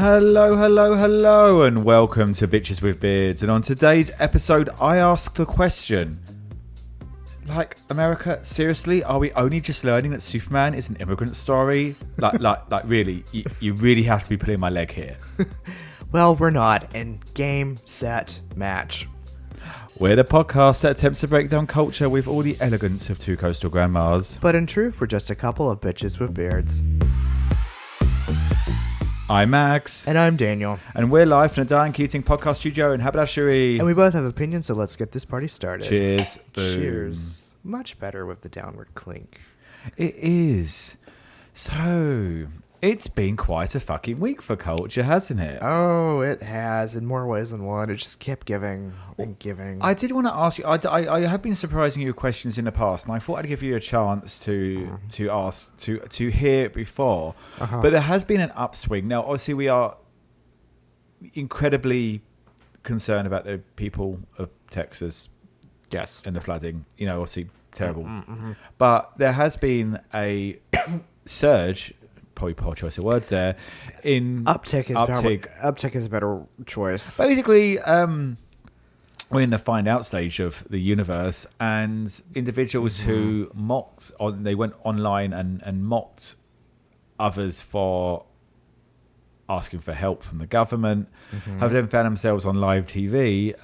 Hello, hello, hello, and welcome to Bitches with Beards. And on today's episode, I ask the question, like, America, seriously, are we only just learning that Superman is an immigrant story? Like, really, you really have to be pulling my leg here. Well, we're not. And game, set, match. We're the podcast that attempts to break down culture with all the elegance of two coastal grandmas. But in truth, we're just a couple of bitches with beards. I'm Max. And I'm Daniel. And we're live from the Diane Keating podcast studio in Haberdashery. And we both have opinions, so let's get this party started. Cheers. Boom. Cheers. Much better with the downward clink. It is. So, it's been quite a fucking week for culture, hasn't it? Oh, it has, in more ways than one. It just kept giving and giving. I did want to ask you, I have been surprising you with questions in the past, and I thought I'd give you a chance to ask, to hear it before. But there has been an upswing. Now, obviously, we are incredibly concerned about the people of Texas. Yes. And the flooding. You know, obviously, terrible. But there has been a surge, probably poor choice of words there, in Uptick is a better choice. Basically, we're in the find out stage of the universe, and individuals who they went online and mocked others for asking for help from the government, have then found themselves on live TV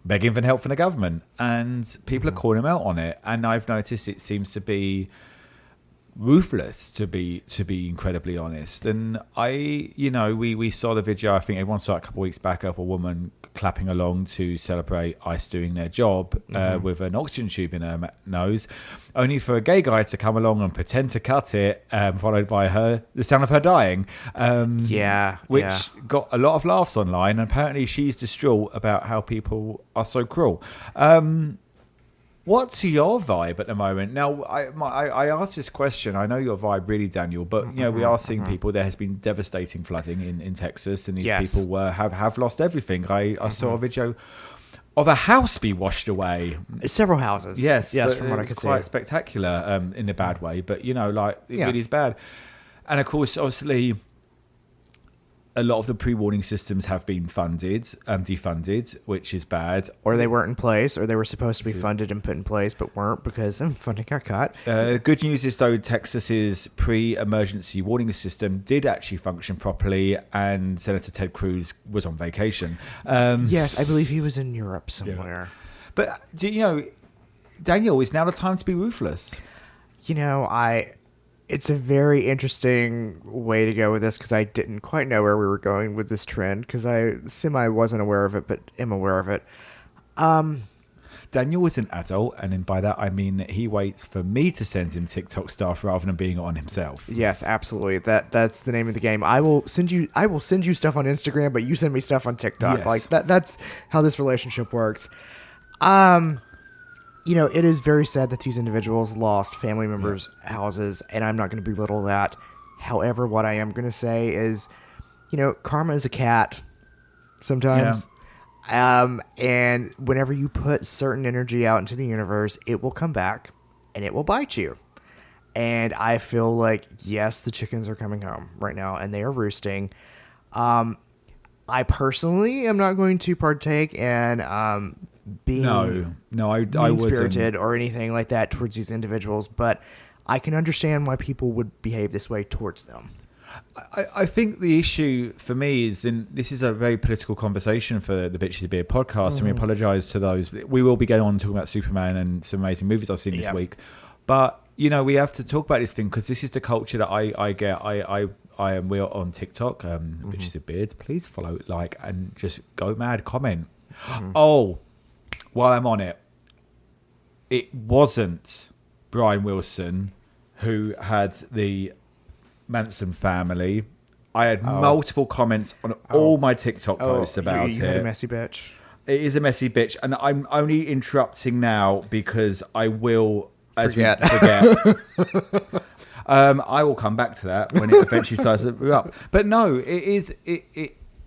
begging for help from the government, and people are calling them out on it. And I've noticed it seems to be ruthless, to be incredibly honest. And we saw the video, I think everyone saw it a couple of weeks back, of a woman clapping along to celebrate ICE doing their job with an oxygen tube in her nose, only for a gay guy to come along and pretend to cut it, followed by the sound of her dying, which got a lot of laughs online. And apparently she's distraught about how people are so cruel. What's your vibe at the moment? Now, I asked this question. I know your vibe really, Daniel, but we are seeing people. There has been devastating flooding in Texas, and these people have lost everything. I saw a video of a house be washed away. Several houses. Yes, from what I could see. Quite spectacular in a bad way, but it really is bad. And of course, obviously, a lot of the pre-warning systems have been defunded, which is bad. Or they weren't in place, or they were supposed to be funded and put in place, but weren't because funding got cut. Good news is, though, Texas's pre-emergency warning system did actually function properly, and Senator Ted Cruz was on vacation. Yes, I believe he was in Europe somewhere. Yeah. But, Daniel, is now the time to be ruthless? It's a very interesting way to go with this, because I didn't quite know where we were going with this trend, because I wasn't aware of it, but am aware of it. Daniel is an adult, and by that I mean that he waits for me to send him TikTok stuff rather than being on himself. Yes, absolutely. That's the name of the game. I will send you stuff on Instagram, but you send me stuff on TikTok. Yes. Like that's how this relationship works. It is very sad that these individuals lost family members' houses, and I'm not going to belittle that. However, what I am going to say is, karma is a cat sometimes. Yeah. And whenever you put certain energy out into the universe, it will come back, and it will bite you. And I feel like, yes, the chickens are coming home right now, and they are roosting. I personally am not going to partake in being I spirited or anything like that towards these individuals, but I can understand why people would behave this way towards them. I think the issue for me is, and this is a very political conversation for the Bitches of Beer podcast, and we apologise to those. We will be going on talking about Superman and some amazing movies I've seen this week, but we have to talk about this thing, because this is the culture that I get. We're on TikTok, Bitches of Beards. Please follow, like, and just go mad, comment. Oh, while I'm on it, it wasn't Brian Wilson who had the Manson family. I had multiple comments on all my TikTok posts about it. You're a messy bitch. It is a messy bitch, and I'm only interrupting now because I will forget. I will come back to that when it eventually starts to move up. But no,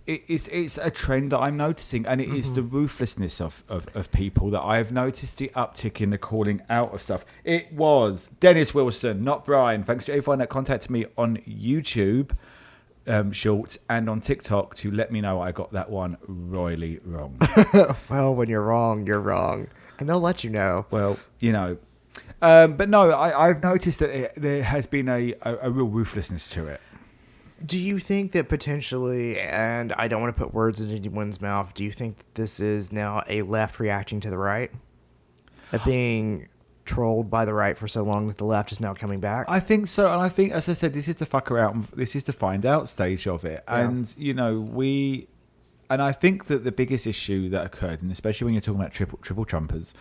it's a trend that I'm noticing, and it is the ruthlessness of people that I have noticed, the uptick in the calling out of stuff. It was Dennis Wilson, not Brian. Thanks to everyone that contacted me on YouTube shorts and on TikTok to let me know I got that one royally wrong. Well, when you're wrong, you're wrong. And they'll let you know. Well, but no, I've noticed that there has been a real ruthlessness to it. Do you think that potentially, and I don't want to put words in anyone's mouth, do you think that this is now a left reacting to the right? Of being trolled by the right for so long that the left is now coming back? I think so. And I think, as I said, this is the fucker out. This is the find out stage of it. Yeah. And, and I think that the biggest issue that occurred, and especially when you're talking about triple trumpers,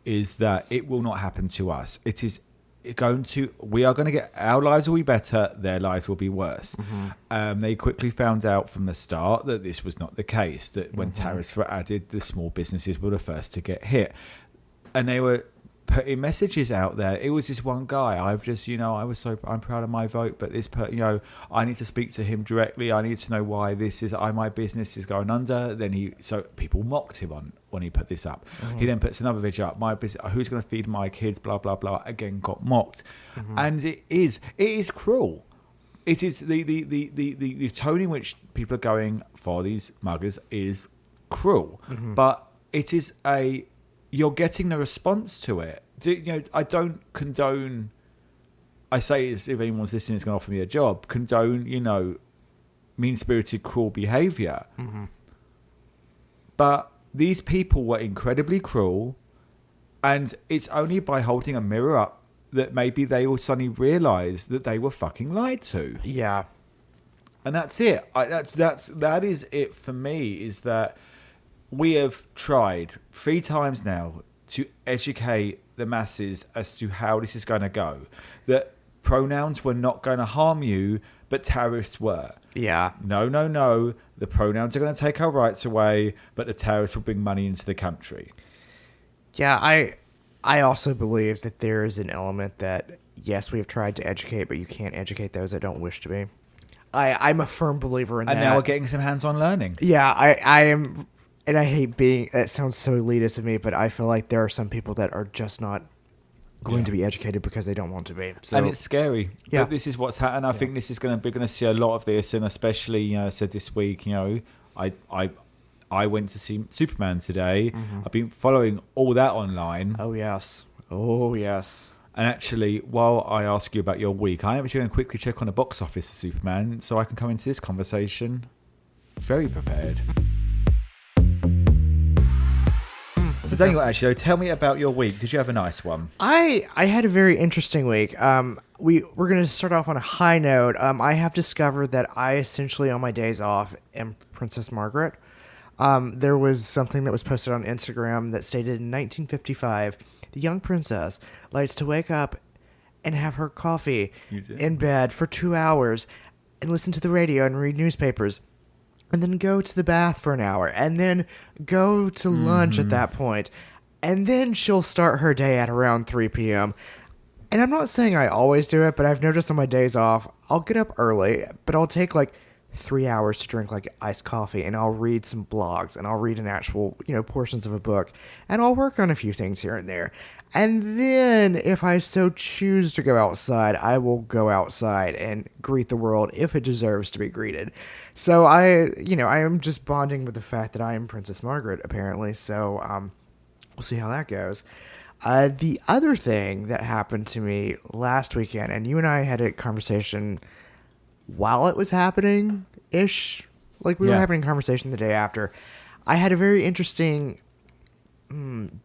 is that it will not happen to us. We are going to get, our lives will be better, their lives will be worse. Mm-hmm. They quickly found out from the start that this was not the case, that when tariffs were added, the small businesses were the first to get hit. And they were putting messages out there. It was this one guy. I'm proud of my vote, but I need to speak to him directly. I need to know why my business is going under. So people mocked him when he put this up. Mm-hmm. He then puts another video up. My business, who's going to feed my kids? Blah blah blah. Again, got mocked, and it is cruel. It is the tone in which people are going for these muggers is cruel, but it is you're getting the response to it. I don't condone. I say this, if anyone's listening, is going to offer me a job. Condone, mean-spirited, cruel behaviour. Mm-hmm. But these people were incredibly cruel, and it's only by holding a mirror up that maybe they will suddenly realise that they were fucking lied to. Yeah, and that's it. That is it for me. Is that we have tried 3 times now to educate the masses as to how this is going to go. That pronouns were not going to harm you, but tariffs were. Yeah. No. The pronouns are going to take our rights away, but the tariffs will bring money into the country. Yeah, I also believe that there is an element that, yes, we have tried to educate, but you can't educate those that don't wish to be. I'm a firm believer in that. And now we're getting some hands-on learning. Yeah, I am... And I hate that sounds so elitist of me, but I feel like there are some people that are just not going to be educated because they don't want to be. So, and it's scary. Yeah. But this is what's happening. I think this is we're going to see a lot of this, and especially, I said this week, I went to see Superman today. Mm-hmm. I've been following all that online. Oh, yes. And actually, while I ask you about your week, I am actually going to quickly check on the box office of Superman so I can come into this conversation very prepared. So Daniel, actually, tell me about your week. Did you have a nice one? I had a very interesting week. We're going to start off on a high note. I have discovered that I essentially, on my days off, am Princess Margaret. There was something that was posted on Instagram that stated in 1955, the young princess likes to wake up and have her coffee in bed for 2 hours and listen to the radio and read newspapers. And then go to the bath for an hour, and then go to lunch at that point. And then she'll start her day at around 3 p.m. And I'm not saying I always do it, but I've noticed on my days off, I'll get up early, but I'll take 3 hours to drink iced coffee, and I'll read some blogs, and I'll read an actual, portions of a book, and I'll work on a few things here and there. And then, if I so choose to go outside, I will go outside and greet the world if it deserves to be greeted. So I am just bonding with the fact that I am Princess Margaret, apparently. So we'll see how that goes. The other thing that happened to me last weekend, and you and I had a conversation while it was happening-ish. We were having a conversation the day after. I had a very interesting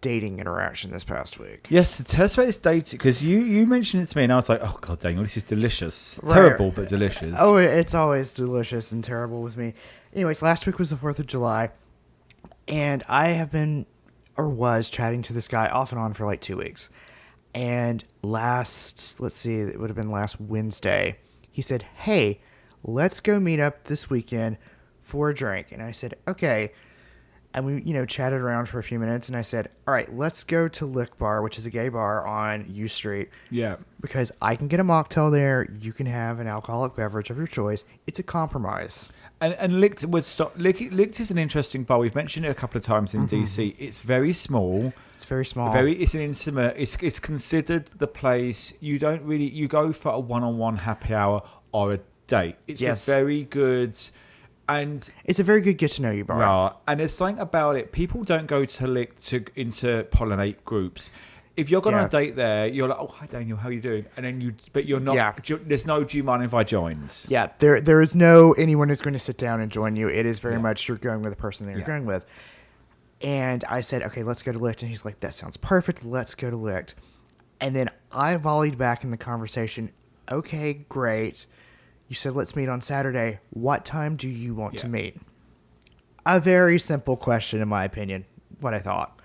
dating interaction this past week. Yes, tell us about this dating, because you mentioned it to me and I was like, oh god Daniel, this is delicious. Right. Terrible but delicious. Oh, it's always delicious and terrible with me. Anyways, last week was the 4th of July, and I was chatting to this guy off and on for 2 weeks. And it would have been last Wednesday, he said, hey, let's go meet up this weekend for a drink. And I said, okay. And we, chatted around for a few minutes, and I said, all right, let's go to Lick Bar, which is a gay bar on U Street. Yeah. Because I can get a mocktail there. You can have an alcoholic beverage of your choice. It's a compromise. And Licked is an interesting bar. We've mentioned it a couple of times in DC. It's very small. It's very small. It's an intimate. It's considered the place. You go for a one-on-one happy hour or a date. It's Yes. a very good, and It's a very good get to know you bar. and there's something about it. People don't go to interpollinate groups. If you're going on a date there, you're like, oh, hi Daniel, how are you doing? And then but you're not. Yeah. There's no, do you mind if I joins? Yeah, there is no anyone who's going to sit down and join you. It is very much you're going with the person that you're going with. And I said, okay, let's go to Licht. And he's like, that sounds perfect. Let's go to Licht. And then I volleyed back in the conversation. Okay, great. You said let's meet on Saturday. What time do you want to meet? A very simple question, in my opinion. What I thought.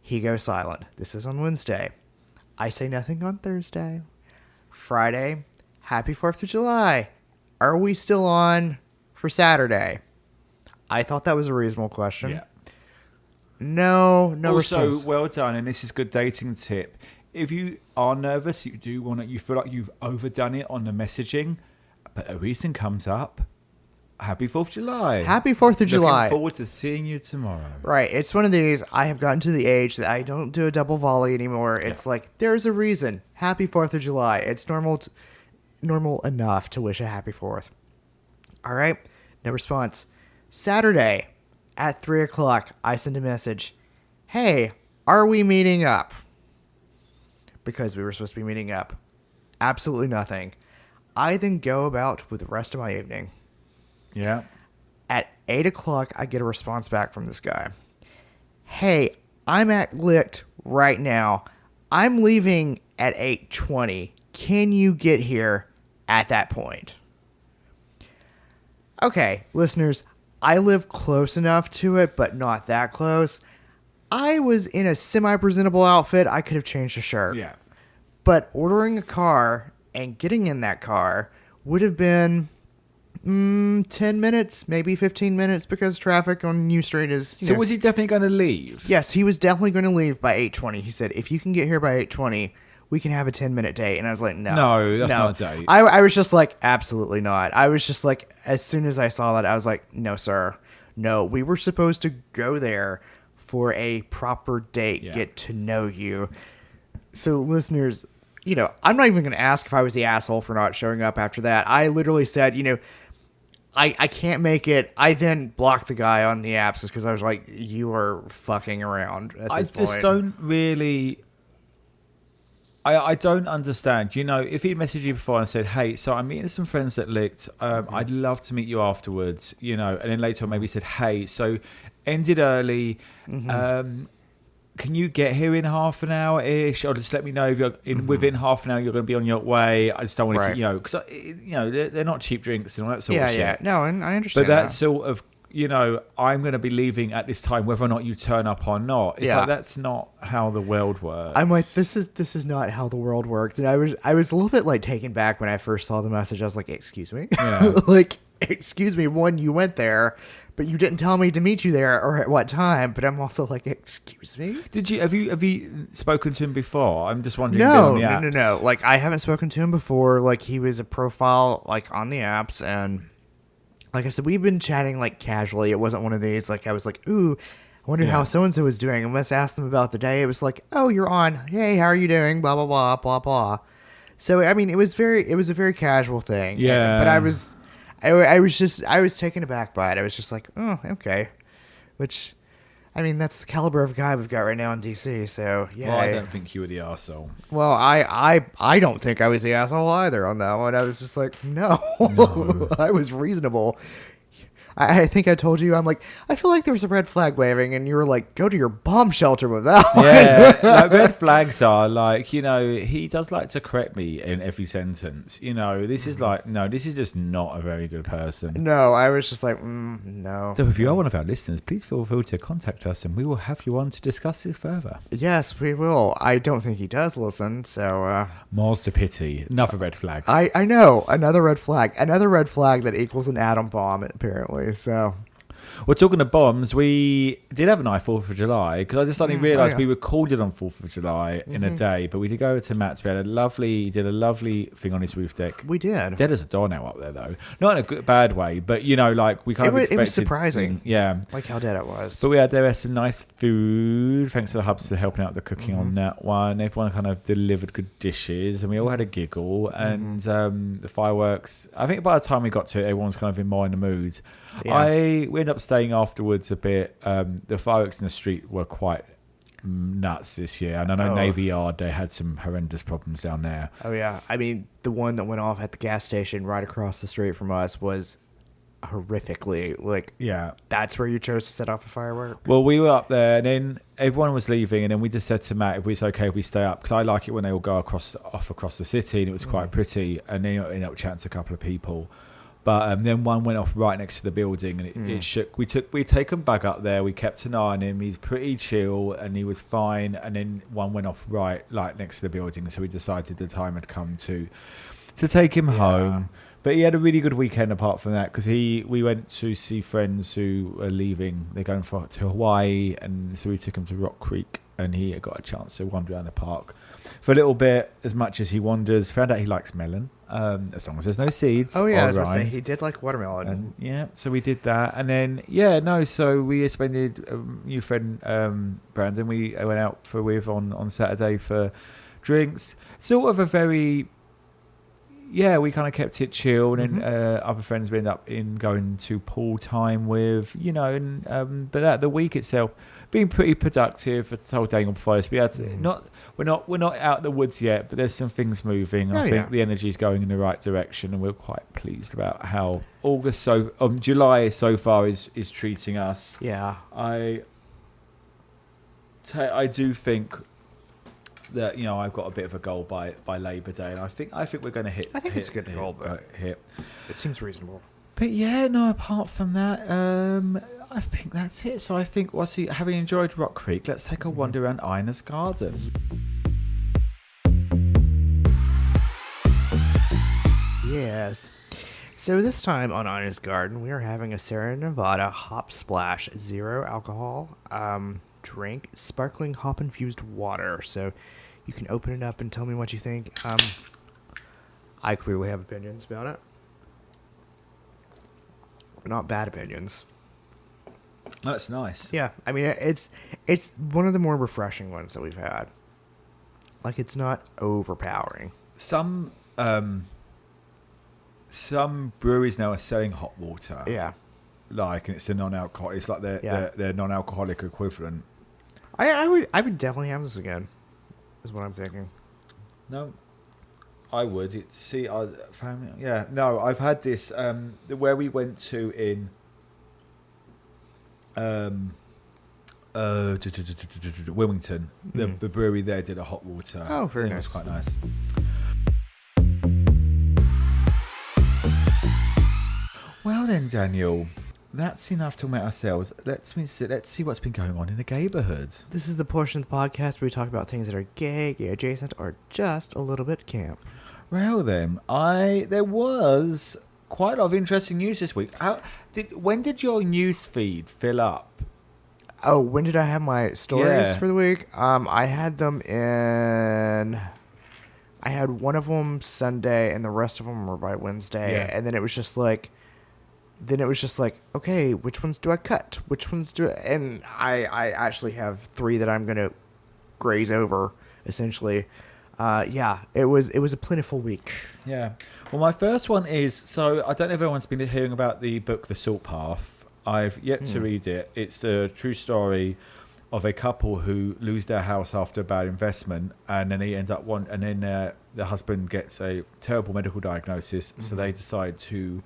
He goes silent. This is on Wednesday. I say nothing on Thursday. Friday, happy 4th of July. Are we still on for Saturday? I thought that was a reasonable question. Yeah. No Also, response. well done, and this is good dating tip. If you are nervous, you feel like you've overdone it on the messaging, but a reason comes up. Happy 4th of July. Happy 4th of July. Looking forward to seeing you tomorrow. Right. It's one of these, I have gotten to the age that I don't do a double volley anymore. It's like, there's a reason. Happy 4th of July. It's normal enough to wish a happy 4th. All right. No response. Saturday at 3 o'clock, I send a message. Hey, are we meeting up? Because we were supposed to be meeting up. Absolutely nothing. I then go about with the rest of my evening. Yeah. At 8 o'clock, I get a response back from this guy. Hey, I'm at Licht right now. I'm leaving at 8:20. Can you get here at that point? Okay, listeners, I live close enough to it, but not that close. I was in a semi-presentable outfit. I could have changed a shirt. Yeah. But ordering a car and getting in that car would have been 10 minutes, maybe 15 minutes, because traffic on New Street is... So was he definitely going to leave? Yes, he was definitely going to leave by 8:20. He said, if you can get here by 8:20, we can have a 10-minute date. And I was like, no. No, that's not a date. I was just like, absolutely not. I was just like, as soon as I saw that, I was like, no, sir. No, we were supposed to go there for a proper date, get to know you. So, listeners, I'm not even going to ask if I was the asshole for not showing up after that. I literally said, I can't make it. I then blocked the guy on the apps because I was like, you are fucking around at this point. I just don't really... I don't understand. If he messaged you before and said, hey, so I'm meeting some friends at Licht. I'd love to meet you afterwards, and then later on maybe he said, hey, so ended early. Can you get here in half an hour-ish? Or just let me know if you're within half an hour you're going to be on your way. I just don't want to, because, they're not cheap drinks and all that sort of shit. Yeah. No, and I understand But that sort of, I'm going to be leaving at this time, whether or not you turn up or not. It's like, that's not how the world works. I'm like, this is not how the world works. And I was a little bit like taken back when I first saw the message. I was like, excuse me? Yeah. Like, excuse me, one, you went there, but you didn't tell me to meet you there or at what time. But I'm also like, excuse me? Have you spoken to him before? I'm just wondering. No. Like, I haven't spoken to him before. Like, he was a profile like on the apps, and like I said, we've been chatting like casually. It wasn't one of these like I was like, ooh, I wonder how so and so is doing. And let's ask them about the day. It was like, oh, you're on. Hey, how are you doing? Blah blah blah blah blah. So I mean, it was a very casual thing. Yeah. But I was taken aback by it. I was just like, oh, okay. Which, I mean, that's the caliber of guy we've got right now in DC. So yeah. Well, I don't think you were the arsehole. Well, I don't think I was the asshole either on that one. I was just like, no. I was reasonable. I think I told you, I'm like, I feel like there was a red flag waving, and you were like, go to your bomb shelter with that one. Yeah, like red flags are like, he does like to correct me in every sentence. This is like, no, this is just not a very good person. No, I was just like, no. So if you are one of our listeners, please feel free to contact us, and we will have you on to discuss this further. Yes, we will. I don't think he does listen, so... More's to pity. Another red flag. I know. Another red flag. Another red flag that equals an atom bomb, apparently, so... Well, talking of bombs, we did have a nice 4th of July because I just suddenly realised we recorded on 4th of July in a day, but we did go over to Matt's. We had he did a lovely thing on his roof deck. We did. Dead as a door now up there, though. Not in a good, bad way, but, you know, like we kind of expected. It was surprising. Yeah. Like how dead it was. But there was some nice food. Thanks to the hubs for helping out with the cooking on that one. Everyone kind of delivered good dishes and we all had a giggle. And the fireworks, I think by the time we got to it, everyone's kind of in more in the mood. Yeah. We ended up staying afterwards a bit. The fireworks in the street were quite nuts this year. And I know Navy Yard, they had some horrendous problems down there. Oh, yeah. I mean, the one that went off at the gas station right across the street from us was horrifically, like, that's where you chose to set off a firework. Well, we were up there and then everyone was leaving and then we just said to Matt if it's okay if we stay up, because I like it when they all go off across the city, and it was quite pretty, and then ended up chatting to a couple of people, but then one went off right next to the building and it shook. We'd taken Bug up there, we kept an eye on him, he's pretty chill and he was fine, and then one went off right like next to the building, so we decided the time had come to take him home. But he had a really good weekend apart from that, because we went to see friends who were leaving. They're going to Hawaii, and so we took him to Rock Creek, and he got a chance to wander around the park for a little bit, as much as he wanders. Found out he likes melon, as long as there's no seeds. Oh, yeah, I was going to say, he did like watermelon. And, so we did that. And then, so we suspended a new friend, Brandon, we went out with on Saturday for drinks. Sort of a very... Yeah, we kind of kept it chill, and other friends we end up going to pool time with, you know, and but the week itself being pretty productive. It's the whole day on fire. We had we're not out of the woods yet, but there's some things moving. I think the energy is going in the right direction, and we're quite pleased about how July so far is treating us. Yeah, I do think that, you know, I've got a bit of a goal by Labour Day, and I think we're going to hit. I think it's a good goal, but hit. It seems reasonable. But yeah, no. Apart from that, I think that's it. So I think, having enjoyed Rock Creek, let's take a wander around Ina's garden. Yes. So this time on Ina's garden, we are having a Sierra Nevada Hop Splash 0 alcohol drink, sparkling hop infused water. So you can open it up and tell me what you think. I clearly have opinions about it, but not bad opinions. That's nice. Yeah, I mean it's one of the more refreshing ones that we've had. Like, it's not overpowering. Some breweries now are selling hot water. Yeah, and it's a non-alcoholic. It's like their non-alcoholic equivalent. I would definitely have this again, is what I'm thinking. No, I would. I've had this where we went to in Wilmington. The brewery there did a hot water. Oh, very nice. It was quite nice. Well then, Daniel, that's enough talking about ourselves. Let's see what's been going on in the gayborhood. This is the portion of the podcast where we talk about things that are gay adjacent, or just a little bit camp. Well then, there was quite a lot of interesting news this week. When did your news feed fill up? Oh, when did I have my stories for the week? I had them in... I had one of them Sunday, and the rest of them were by Wednesday. Yeah. And then it was just like... okay, which ones do I cut? Which ones do I... And I actually have 3 that I'm going to graze over, essentially. It was a plentiful week. Yeah. Well, my first one is... So, I don't know if everyone's been hearing about the book, The Salt Path. I've yet to read it. It's a true story of a couple who lose their house after a bad investment, and then they end up the husband gets a terrible medical diagnosis, so they decide to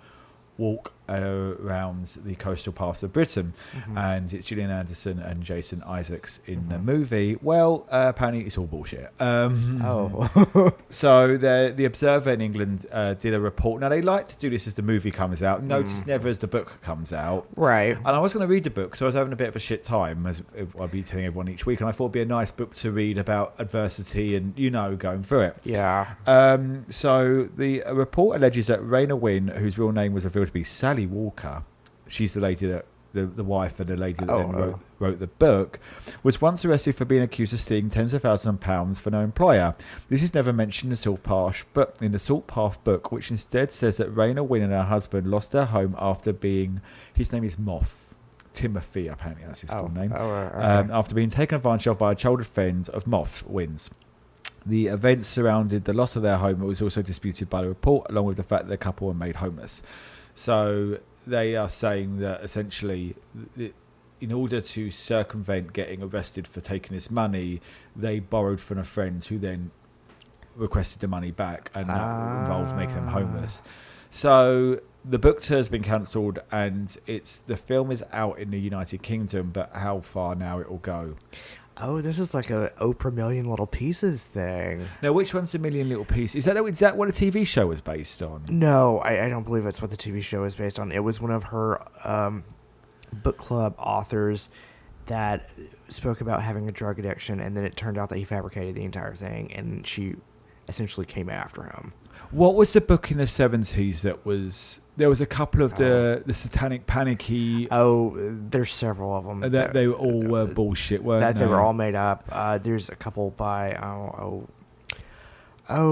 walk around the coastal parts of Britain, and it's Gillian Anderson and Jason Isaacs in the movie. Well, apparently it's all bullshit. So the Observer in England did a report. Now, they like to do this as the movie comes out. Notice never as the book comes out. Right. And I was going to read the book, so I was having a bit of a shit time, as I'll be telling everyone each week, and I thought it'd be a nice book to read about adversity and, going through it. Yeah. So the report alleges that Raina Wynne, whose real name was revealed to be Sally Walker, she's the lady that the wife and the lady that then wrote the book, was once arrested for being accused of stealing tens of thousands of pounds for no employer. This is never mentioned in the Salt Path book, which instead says that Raina Wynn and her husband lost their home after being, his name is Moth. Timothy, apparently that's his full name. Okay. After being taken advantage of by a childhood friend of Moth Wynn's. The events surrounded the loss of their home was also disputed by the report, along with the fact that the couple were made homeless. So they are saying that essentially, in order to circumvent getting arrested for taking this money, they borrowed from a friend who then requested the money back, and that involved making them homeless. So the book tour has been cancelled, and the film is out in the United Kingdom, but how far now it will go? Oh, this is like a Oprah Million Little Pieces thing. Now, which one's A Million Little Pieces? Is that what a TV show was based on? No, I don't believe that's what the TV show is based on. It was one of her book club authors that spoke about having a drug addiction, and then it turned out that he fabricated the entire thing, and she essentially came after him. What was the book in the 70s that was... There was a couple of the satanic panicky... Oh, there's several of them. That they all were bullshit, weren't they? They were all made up. There's a couple by... the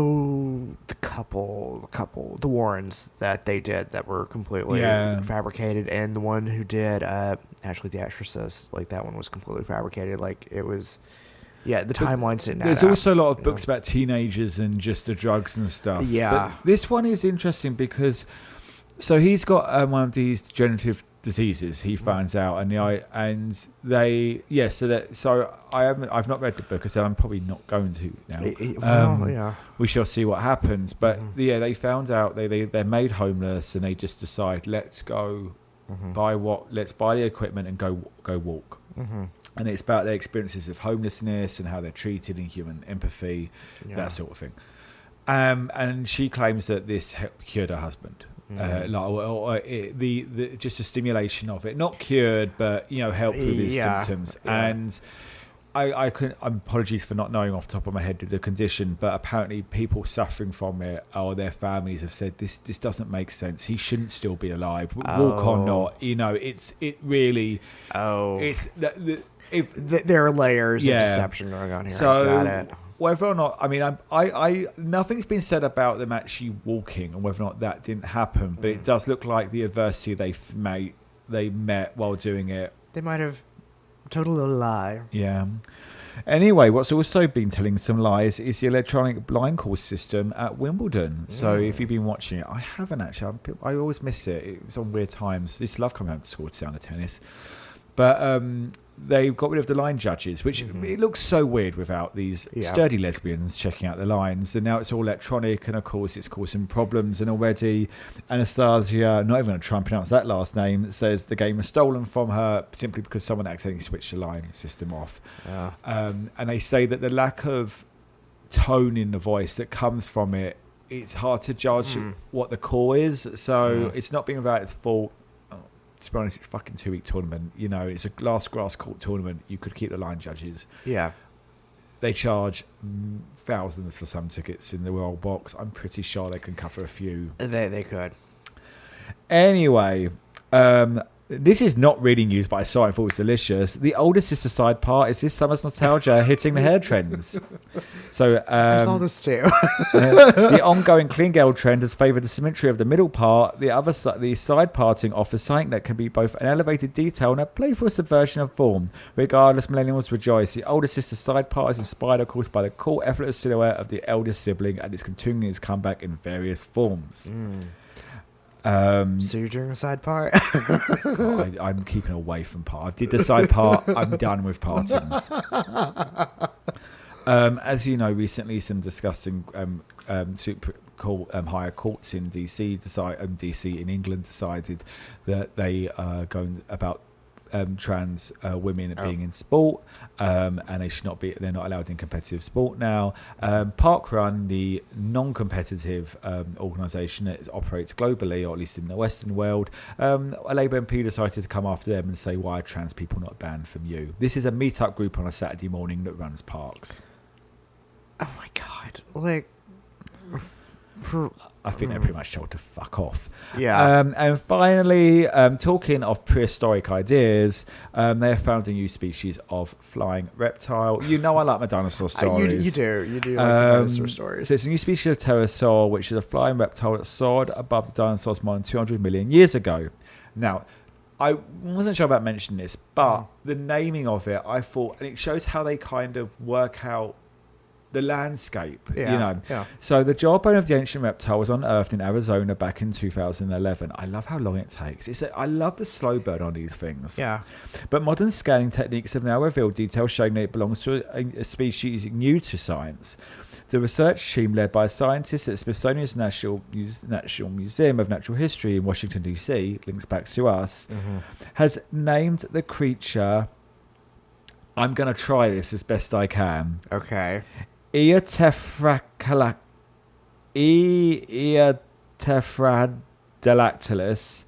Warrens that they did that were completely fabricated, and the one who did actually The Exorcist, like that one was completely fabricated. Like it was... Yeah, the timelines didn't add up. There's also a lot of books about teenagers and just the drugs and stuff. Yeah. But this one is interesting because... So he's got one of these degenerative diseases. He finds out, and I've not read the book. I said I'm probably not going to now. We shall see what happens. But they found out they're made homeless, and they just decide let's go let's buy the equipment and go walk. And it's about their experiences of homelessness and how they're treated and human empathy, that sort of thing. And she claims that this cured her husband. Just a stimulation of it, not cured, but helped with his symptoms. And I'm apologies for not knowing off the top of my head the condition, but apparently people suffering from it or their families have said this doesn't make sense. He shouldn't still be alive. Walk or not, there are layers of deception going on here. So, I got it. Whether or not, I mean, I nothing's been said about them actually walking and whether or not that didn't happen, but it does look like the adversity they met while doing it. They might have told a little lie. Yeah. Anyway, what's also been telling some lies is the electronic blind call system at Wimbledon. So if you've been watching it, I haven't actually. I always miss it. It's on weird times. I used to love coming out to school to sound of tennis. But they've got rid of the line judges, which it looks so weird without these sturdy lesbians checking out the lines. And now it's all electronic, and of course it's causing problems. And already Anastasia, not even going to try and pronounce that last name, says the game was stolen from her simply because someone accidentally switched the line system off. And they say that the lack of tone in the voice that comes from it, it's hard to judge what the call is. So it's not being without its fault. To be honest, it's a fucking 2-week tournament. It's a grass court tournament. You could keep the line judges. Yeah. They charge thousands for some tickets in the Royal Box. I'm pretty sure they can cover a few. They could. Anyway, this is not really news, but I saw it and thought it was delicious. The older sister side part is this summer's nostalgia hitting the hair trends. So I saw this too. The ongoing clean girl trend has favoured the symmetry of the middle part. The side parting offers something that can be both an elevated detail and a playful subversion of form. Regardless, millennials rejoice. The older sister side part is inspired, of course, by the cool, effortless silhouette of the eldest sibling, and is continuing its comeback in various forms. So you're doing a side part? I'm keeping away from part. I did the side part. I'm done with partings. As you know, recently some disgusting higher courts in DC in England decided that they are going about trans women being in sport, and they're not allowed in competitive sport now. Parkrun, the non-competitive organisation that operates globally, or at least in the Western world, a Labour MP decided to come after them and say, why are trans people not banned from you? This is a meet-up group on a Saturday morning that runs parks. Oh my god. Like, I think they're pretty much told to fuck off. Yeah. And finally, talking of prehistoric ideas, they have found a new species of flying reptile. You know I like my dinosaur stories. You do like the dinosaur stories. So it's a new species of pterosaur, which is a flying reptile that soared above the dinosaurs more than 200 million years ago. Now, I wasn't sure about mentioning this, but the naming of it, I thought, and it shows how they kind of work out the landscape, Yeah. So the jawbone of the ancient reptile was unearthed in Arizona back in 2011. I love how long it takes. I love the slow burn on these things. Yeah. But modern scanning techniques have now revealed details showing that it belongs to a species new to science. The research team, led by scientists at Smithsonian's National Museum of Natural History in Washington, D.C., links back to us, has named the creature... I'm going to try this as best I can. Okay. Eotephracalactylus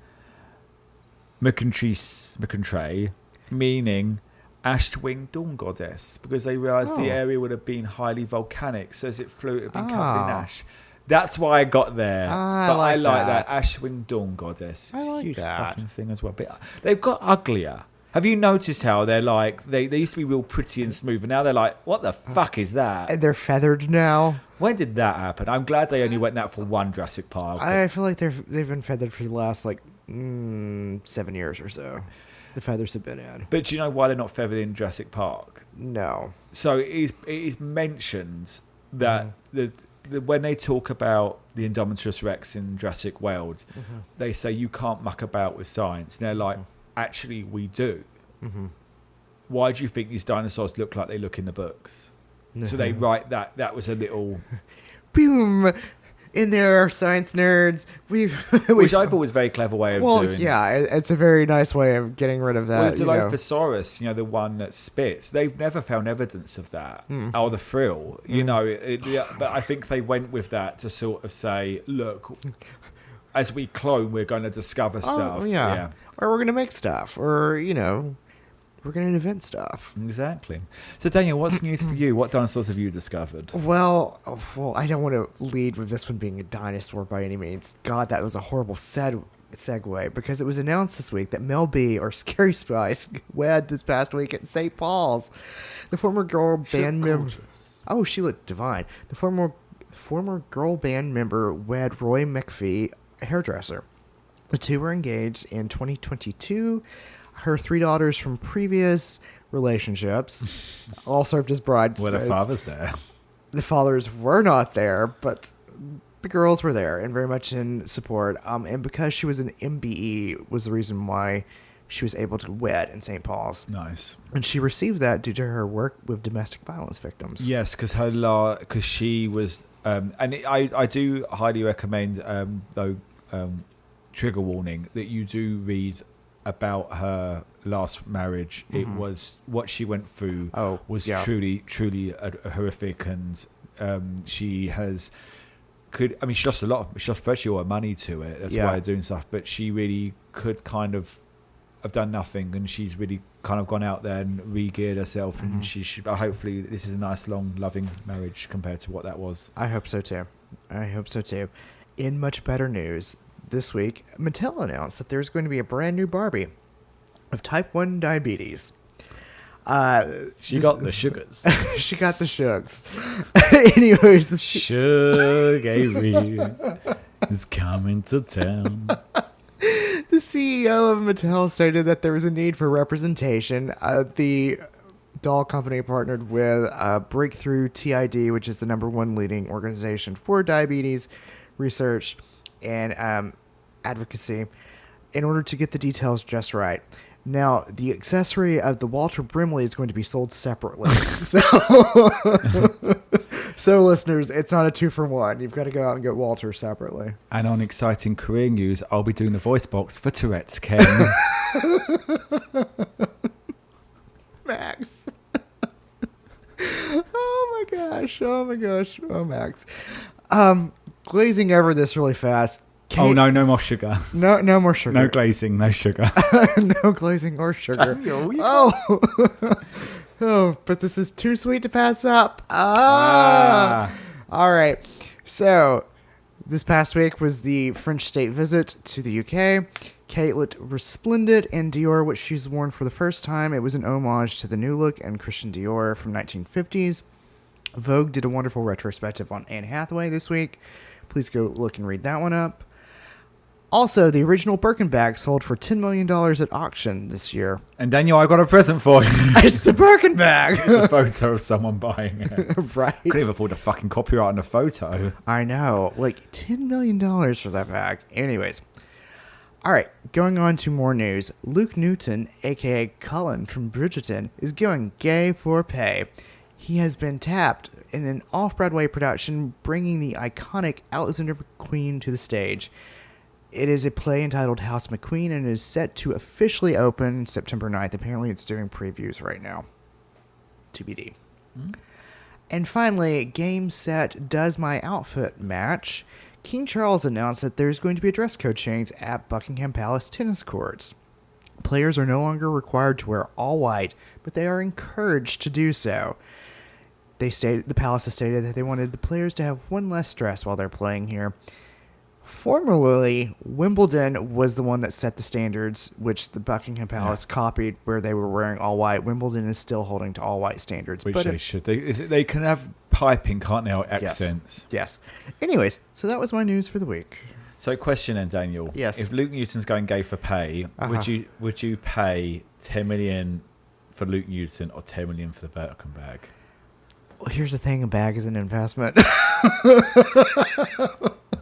McContrey, meaning ash-winged dawn goddess, because they realised the area would have been highly volcanic, so as it flew, it would have been covered in ash. That's why I got there. But I like that. Ash-winged dawn goddess. It's I like a huge that. fucking thing as well. But they've got uglier. Have you noticed how they're like, they used to be real pretty and smooth, and now they're like, what the fuck is that? And they're feathered now. When did that happen? I'm glad they only went out for one Jurassic Park. I feel like they've been feathered for the last 7 years or so. The feathers have been in. But do you know why they're not feathered in Jurassic Park? No. So it is mentioned that when they talk about the Indominus Rex in Jurassic World, they say you can't muck about with science. And they're like, actually, we do. Why do you think these dinosaurs look like they look in the books? So they write that. That was a little... Boom! In there, science nerds. Which I thought was a very clever way of doing. Yeah, it's a very nice way of getting rid of that. Well, the Dilophosaurus, the one that spits, they've never found evidence of that. Or the frill, but I think they went with that to sort of say, look, as we clone, we're going to discover stuff. Yeah. Or we're going to make stuff. Or, we're going to invent stuff. Exactly. So, Daniel, what's news for you? What dinosaurs have you discovered? Well, I don't want to lead with this one being a dinosaur by any means. God, that was a horrible segue, because it was announced this week that Mel B, or Scary Spice, wed this past week at St. Paul's. The former girl band member... Oh, she looked divine. The former girl band member wed Roy McPhee, a hairdresser. The two were engaged in 2022. Her 3 daughters from previous relationships all served as bridesmaids. Were the fathers there? The fathers were not there, but the girls were there and very much in support. And because she was an MBE was the reason why she was able to wed in St. Paul's. Nice. And she received that due to her work with domestic violence victims. Yes, because she was... I do highly recommend, trigger warning, that you do read about her last marriage. It was what she went through was truly horrific, and she lost she lost virtually all her money to it. That's why they're doing stuff, but she really could kind of have done nothing, and she's really kind of gone out there and re-geared herself, and she should, hopefully this is a nice long loving marriage compared to what that was. I hope so too. In much better news, this week, Mattel announced that there's going to be a brand new Barbie of type 1 diabetes. She got the sugars. She got the shugs. Anyways, Sugar is coming to town. The CEO of Mattel stated that there was a need for representation. The doll company partnered with Breakthrough TID, which is the #1 leading organization for diabetes research and advocacy, in order to get the details just right. Now, the accessory of the Walter Brimley is going to be sold separately. So listeners, it's not a 2-for-1. You've got to go out and get Walter separately. And on exciting career news, I'll be doing the voice box for Tourette's Ken. Max. Oh my gosh. Oh, Max. Glazing over this really fast. No more sugar. No more sugar. No glazing, no sugar. No glazing or sugar. But this is too sweet to pass up. All right. So This past week was the French state visit to the UK. Kate looked resplendent in Dior, which she's worn for the first time. It was an homage to the new look and Christian Dior from 1950s. Vogue did a wonderful retrospective on Anne Hathaway this week. Please go look and read that one up. Also, the original Birkin bag sold for $10 million at auction this year. And Daniel, I got a present for you. It's the Birkin bag! It's a photo of someone buying it. Right. Couldn't even afford a fucking copyright on a photo. I know. Like, $10 million for that bag. Anyways. All right, going on to more news. Luke Newton, a.k.a. Cullen from Bridgerton, is going gay for pay. He has been tapped in an off-Broadway production, bringing the iconic Alexander McQueen to the stage. It is a play entitled House McQueen and is set to officially open September 9th. Apparently, it's doing previews right now. TBD. And finally, Game Set Does My Outfit match. King Charles announced that there's going to be a dress code change at Buckingham Palace tennis courts. Players are no longer required to wear all white, but they are encouraged to do so. The palace has stated that they wanted the players to have one less stress while they're playing here. Formerly, Wimbledon was the one that set the standards, which the Buckingham Palace copied, where they were wearing all white. Wimbledon is still holding to all white standards. Which they should. They can have piping, can't they, or accents? Yes. Anyways, so that was my news for the week. So, question then, Daniel. Yes. If Luke Newton's going gay for pay, would you pay 10 million for Luke Newton or 10 million for the Birkin bag? Well, here's the thing: a bag is an investment.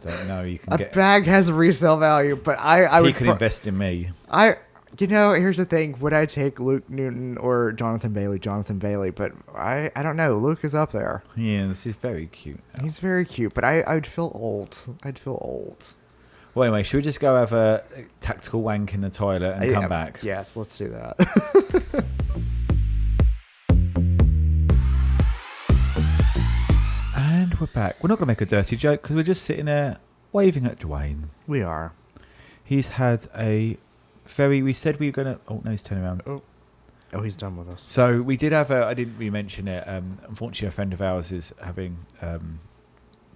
I don't know. You can a bag has a resale value, but I would. He could invest in me. Here's the thing: would I take Luke Newton or Jonathan Bailey? Jonathan Bailey, but I don't know. Luke is up there. Yes, he's very cute. Now. He's very cute, but I'd feel old. I'd feel old. Well, anyway, should we just go have a tactical wank in the toilet and come back? Yes, let's do that. And we're back. We're not going to make a dirty joke because we're just sitting there waving at Dwayne. We are. He's had a very... We said we were going to... Oh, no, he's turning around. Oh, he's done with us. So we did have I didn't really mention it. Unfortunately, a friend of ours is having a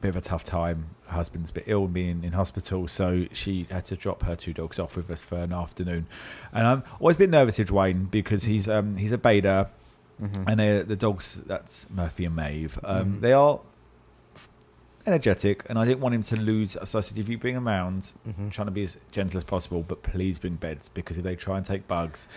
bit of a tough time. Her husband's a bit ill and being in hospital. So she had to drop her 2 dogs off with us for an afternoon. And I'm always a bit nervous with Dwayne because he's a beta. Mm-hmm. And the dogs, that's Murphy and Maeve. They are energetic, and I didn't want him to lose. So I said, if you bring them around, I'm trying to be as gentle as possible, but please bring beds, because if they try and take bugs,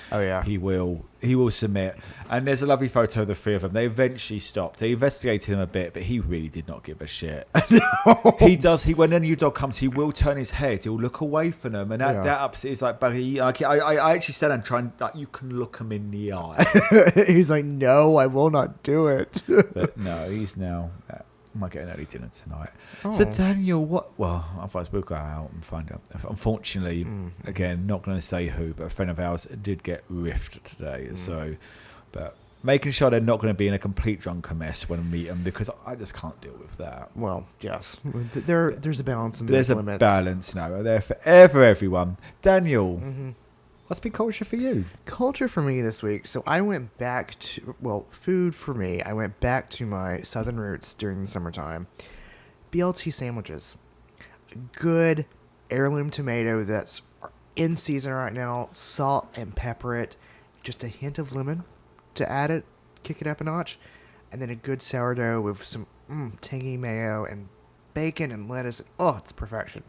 he will submit. And there's a lovely photo of the 3 of them. They eventually stopped. They investigated him a bit, but he really did not give a shit. No. He does. When a new dog comes, he will turn his head. He'll look away from them, and that upsets. He's like, Barry, I actually said, I'm trying. Like, you can look him in the eye. He's like, no, I will not do it. But no, he's now. I might get an early dinner tonight. Oh. So Daniel, otherwise we'll go out and find out. Unfortunately, again, not going to say who, but a friend of ours did get riffed today. So, but making sure they're not going to be in a complete drunken mess when we meet them, because I just can't deal with that. Well, yes, there's a balance in there's limits. There's a balance now. They're for everyone. Daniel. What's been culture for you? Culture for me this week. So I went back to, food for me. I went back to my southern roots during the summertime. BLT sandwiches. Good heirloom tomato that's in season right now. Salt and pepper it. Just a hint of lemon to add it. Kick it up a notch. And then a good sourdough with some tangy mayo and bacon and lettuce. Oh, it's perfection.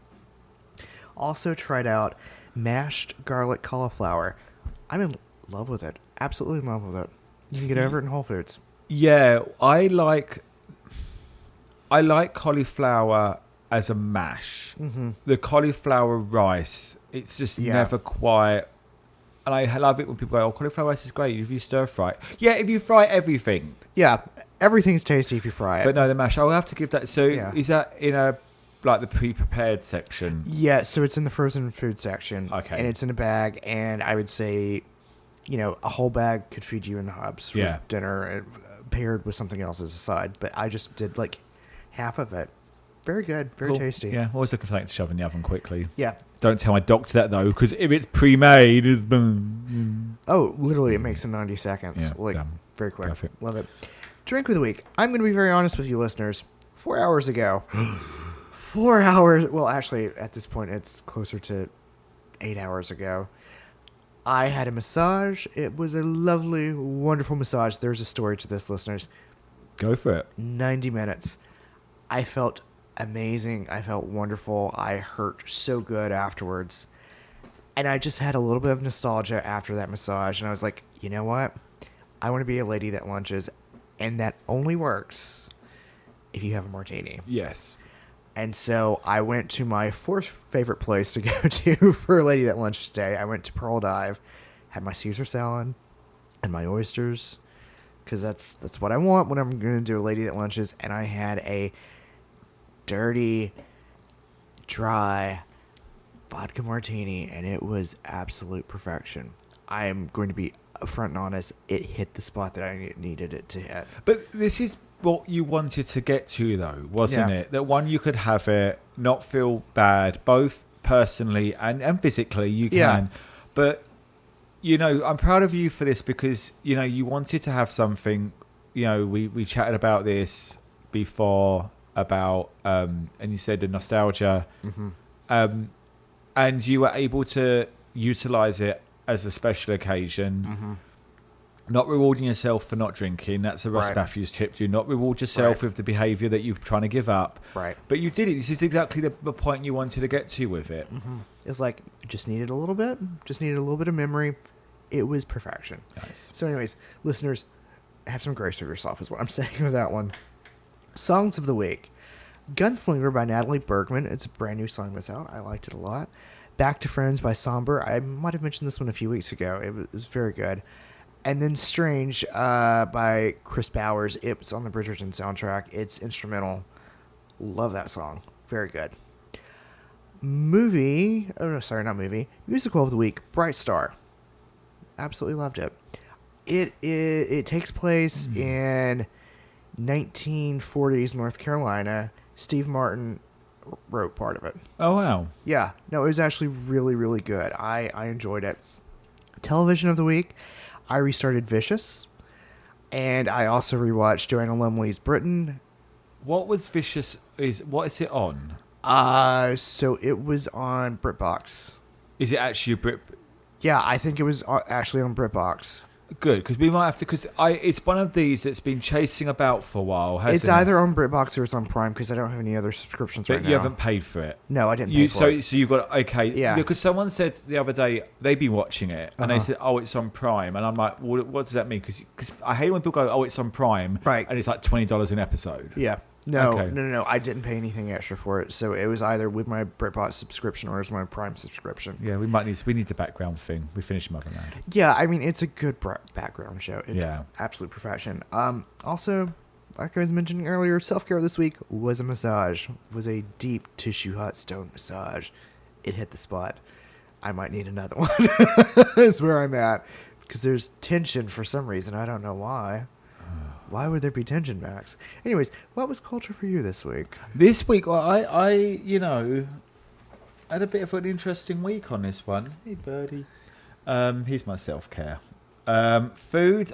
Also tried out mashed garlic cauliflower. I'm in love with it. Absolutely in love with it. You can get over it in Whole Foods. Yeah, I like cauliflower as a mash. The cauliflower rice, it's just never quite. And I love it when people go, "Oh, cauliflower rice is great if you stir fry." Yeah, if you fry everything. Yeah, everything's tasty if you fry it. But no, the mash. I'll have to give that. So is that in the pre-prepared section? Yeah, so it's in the frozen food section. Okay. And it's in a bag, and I would say, a whole bag could feed you in the hubs for dinner, paired with something else as a side. But I just did half of it. Very good, very tasty. Yeah, always looking for something to shove in the oven quickly. Yeah. Don't tell my doctor that though, because if it's pre-made, it's Oh, literally, it makes in 90 seconds. Yeah, very quick. Perfect. Love it. Drink of the week. I'm going to be very honest with you, listeners. 4 hours ago. 4 hours. Well, actually, at this point, it's closer to 8 hours ago. I had a massage. It was a lovely, wonderful massage. There's a story to this, listeners. Go for it. 90 minutes. I felt amazing. I felt wonderful. I hurt so good afterwards. And I just had a little bit of nostalgia after that massage. And I was like, you know what? I want to be a lady that lunches. And that only works if you have a martini. Yes. And so I went to my fourth favorite place to go to for a lady that lunches day. I went to Pearl Dive, had my Caesar salad and my oysters, because that's what I want when I'm going to do a lady that lunches. And I had a dirty, dry vodka martini, and it was absolute perfection. I am going to be upfront and honest. It hit the spot that I needed it to hit. But this is what you wanted to get to, though, wasn't it? That one, you could have it, not feel bad, both personally and physically, you can. Yeah. But, I'm proud of you for this because, you wanted to have something, we chatted about this before about, and you said the nostalgia, and you were able to utilize it as a special occasion. Not rewarding yourself for not drinking. That's a Ross Matthews tip. Do not reward yourself with the behaviour that you're trying to give up. Right. But you did it. This is exactly the point you wanted to get to with it. It's like, just needed a little bit. Just needed a little bit of memory. It was perfection. Nice. So anyways, listeners, have some grace for yourself is what I'm saying with that one. Songs of the week. Gunslinger by Natalie Bergman. It's a brand new song that's out. I liked it a lot. Back to Friends by Somber. I might have mentioned this one a few weeks ago. It was very good. And then Strange by Chris Bowers. It was on the Bridgerton soundtrack. It's instrumental. Love that song. Very good. Movie. Oh, no, sorry, not movie. Musical of the week. Bright Star. Absolutely loved it. It takes place in 1940s North Carolina. Steve Martin wrote part of it. Oh, wow. Yeah. No, it was actually really, really good. I enjoyed it. Television of the week. I restarted Vicious, and I also rewatched Joanna Lumley's Britain. What was Vicious? What is it on? So it was on BritBox. Is it actually a Brit? Yeah, I think it was actually on BritBox. Good, because we might have to. Because it's one of these that's been chasing about for a while. Hasn't It's either on BritBox or it's on Prime because I don't have any other subscriptions right now. You haven't paid for it. No, I didn't pay for it. So you've got Yeah. Because someone said the other day they'd be watching it and they said, "Oh, it's on Prime," and I'm like, well, "What does that mean?" Because I hate when people go, "Oh, it's on Prime," Right? And it's like $20 an episode. Yeah. No, Okay. no. I didn't pay anything extra for it, so it was either with my BritBox subscription or it was my Prime subscription. Yeah, we need the background thing. We finished Motherland. Yeah, I mean it's a good background show. It's Yeah. absolute perfection. Also, like I was mentioning earlier, self-care this week was a massage. Was a deep tissue hot stone massage. It hit the spot. I might need another one. Is where I'm at because there's tension for some reason. I don't know why. Why would there be tension, Max? Anyways, what was culture for you this week? This week, well, I had a bit of an interesting week on this one. Hey, birdie. Here's my self-care. Food.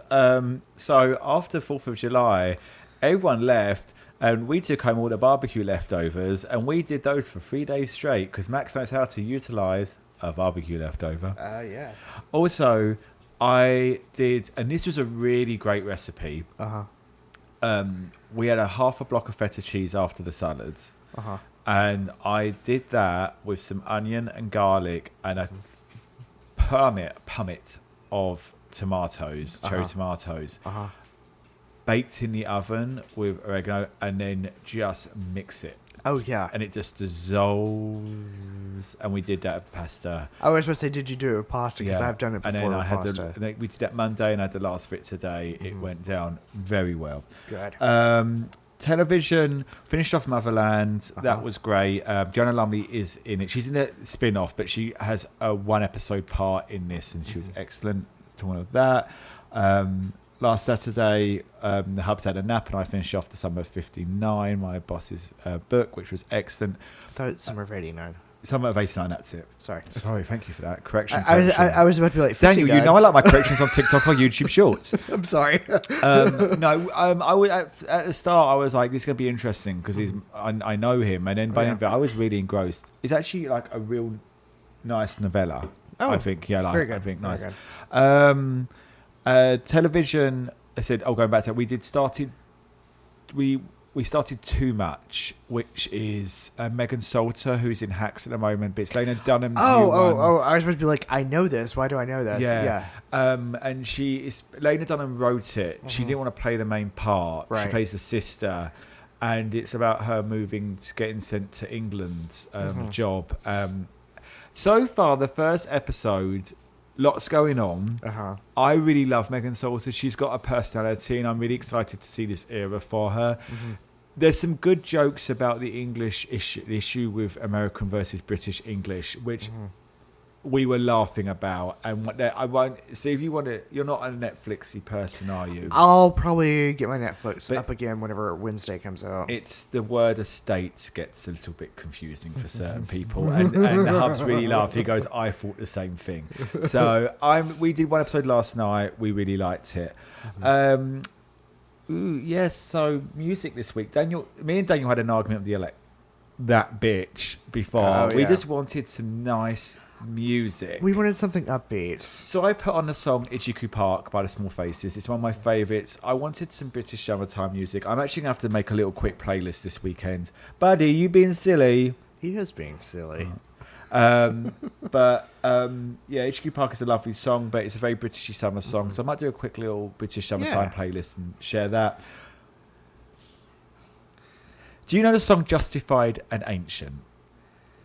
So after 4th of July, everyone left, and we took home all the barbecue leftovers, and we did those for 3 days straight because Max knows how to utilise a barbecue leftover. Yes. Also, I did, and this was a really great recipe. We had a half a block of feta cheese after the salads. And I did that with some onion and garlic and a pummit of tomatoes, cherry tomatoes, baked in the oven with oregano, and then just mix it. Oh, yeah. And it just dissolves. And we did that with pasta. I was supposed to say, did you do it with pasta? Because I've done it before and then with pasta. and then we did that Monday, and I had the last bit today. It went down very well. Good. Television, finished off Motherland. That was great. Joanna Lumley is in it. She's in the spin-off, but she has a one-episode part in this, and she was excellent. Talking of that. Last Saturday, the Hubs had a nap, and I finished off the Summer of '59, my boss's book, which was excellent. I thought it's Summer of '89. Summer of 89, that's it. Sorry. Thank you for that. Correction. I was about to be like, Daniel, you know I like my corrections on TikTok or YouTube Shorts. I'm sorry. I was at the start. I was like, "This is gonna be interesting" because I know him, and then by the end of it, I was really engrossed. It's actually like a real nice novella. I think, very good. I think Very nice. Television. I said, going back to that, we started Too Much, which is Megan Salter, who's in Hacks at the moment, but it's Lena Dunham's new one. I was supposed to be like, I know this. Why do I know this? Yeah. And Lena Dunham wrote it. She didn't want to play the main part. Right. She plays the sister. And it's about her getting sent to England, job. So far, the first episode, lots going on. I really love Megan Salter. She's got a personality, and I'm really excited to see this era for her. There's some good jokes about the English issue with American versus British English, which we were laughing about. And I won't see if you want to. You're not a Netflixy person, are you? I'll probably get my Netflix up again whenever Wednesday comes out. It's the word estate gets a little bit confusing for certain people, and Hub's really laughed. He goes, "I thought the same thing." So we did one episode last night. We really liked it. Yes. So music this week. Me and Daniel had an argument with that bitch before. We just wanted some nice music. We wanted something upbeat. So I put on the song Ichiku Park by the Small Faces. It's one of my favourites. I wanted some British summertime music. I'm actually going to have to make a little quick playlist this weekend. Buddy, you being silly? He is being silly. Ichiku Park is a lovely song, but it's a very Britishy summer song. So I might do a quick little British summertime playlist and share that. Do you know the song Justified and Ancient?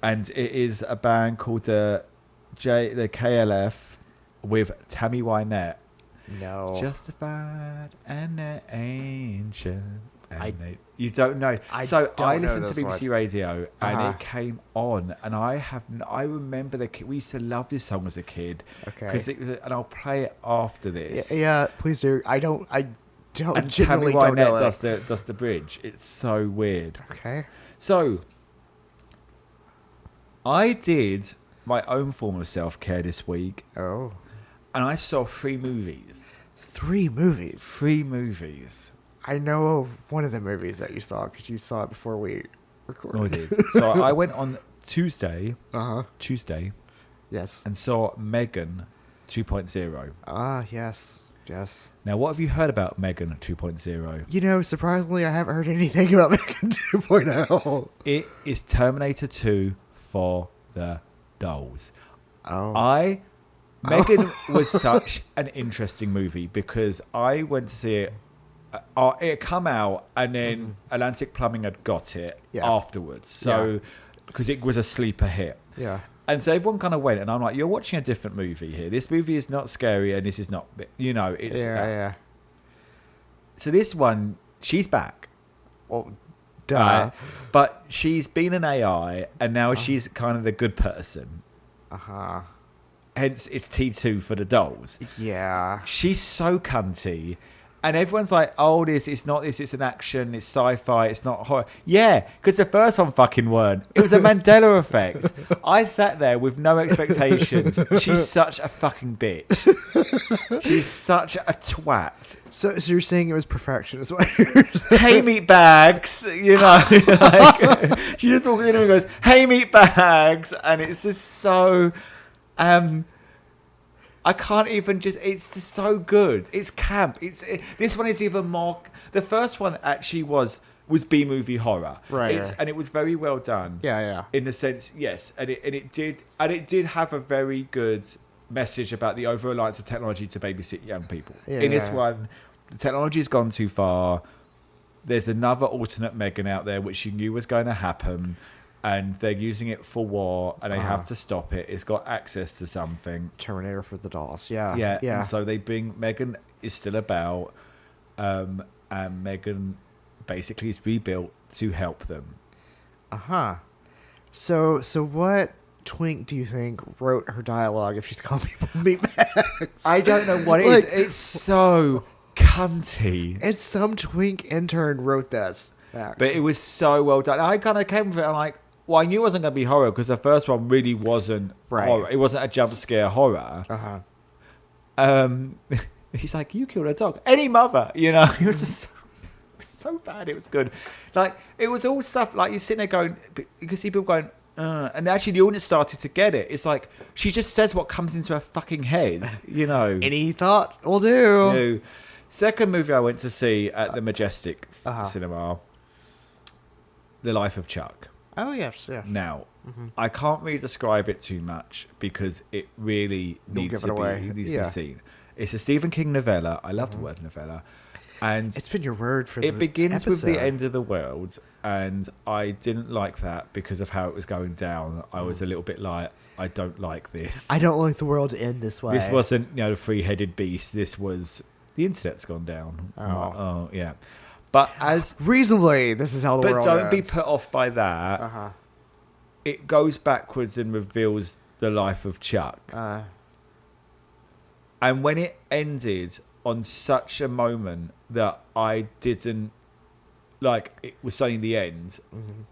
And it is a band called the KLF with Tammy Wynette. No. Justified and Ancient. You don't know. I listened to BBC Radio and it came on, and I remember we used to love this song as a kid. Okay. And I'll play it after this. Yeah, please do. I don't. And Tammy Wynette does the bridge. It's so weird. Okay. So I did my own form of self-care this week. Oh. And I saw 3 movies. 3 movies? 3 movies. I know of one of the movies that you saw because you saw it before we recorded. Oh, I did. So I went on Tuesday. Tuesday. Yes. And saw Megan 2.0. Ah, yes. Yes. Now, what have you heard about Megan 2.0? You know, surprisingly, I haven't heard anything about Megan 2.0. It is Terminator 2 for the dolls. Oh. Megan was such an interesting movie because I went to see it. It come out and then Atlantic Plumbing had got it afterwards. So, because it was a sleeper hit. Yeah. And so everyone kind of went, and I'm like, you're watching a different movie here. This movie is not scary, and this is not, it's... Yeah. So this one, she's back. Well, duh. But she's been an AI, and now she's kind of the good person. Hence, it's T2 for the dolls. Yeah. She's so cunty. And everyone's like, oh, it's not this, it's an action, it's sci-fi, it's not horror. Yeah, because the first one fucking weren't. It was a Mandela effect. I sat there with no expectations. She's such a fucking bitch. She's such a twat. So you're saying it was perfection as well? Hey, meat bags, like, she just walks in and goes, hey, meat bags. And it's just so... I can't even it's just so good. It's camp. This one is even more... The first one actually was B-movie horror. Right. And it was very well done. Yeah. In the sense, yes. And it did have a very good message about the over-reliance of technology to babysit young people. In this one, the technology has gone too far. There's another alternate Megan out there, which you knew was going to happen. And they're using it for war, and they have to stop it. It's got access to something. Terminator for the dolls, yeah. And so they bring... Megan is still about, and Megan basically is rebuilt to help them. So what twink do you think wrote her dialogue if she's calling people meatbags? I don't know what it is. It's so cunty. It's some twink intern wrote this. But it was so well done. I kind of came with it. I'm like, Well, I knew it wasn't going to be horror because the first one really wasn't horror. It wasn't a jump scare horror. He's like, you killed a dog. Any mother, you know. It was just so bad. It was good. Like, it was all stuff like you're sitting there going, you can see people going, and actually the audience started to get it. It's like, she just says what comes into her fucking head, you know. Any thought will do. Second movie I went to see at the Majestic Cinema, The Life of Chuck. Oh, yes, yeah. Now, I can't really describe it too much because it really needs to be seen. It's a Stephen King novella. I love the word novella. And it's been your word for it begins with the end of the world, and I didn't like that because of how it was going down. I was a little bit like, I don't like this. I don't like the world to end this way. This wasn't, the three-headed beast. This was, the internet's gone down. Oh, yeah. But as reasonably, this is how the world But don't ends. be put off by that. It goes backwards and reveals the life of Chuck. And when it ended on such a moment that I didn't, like, it was saying the end,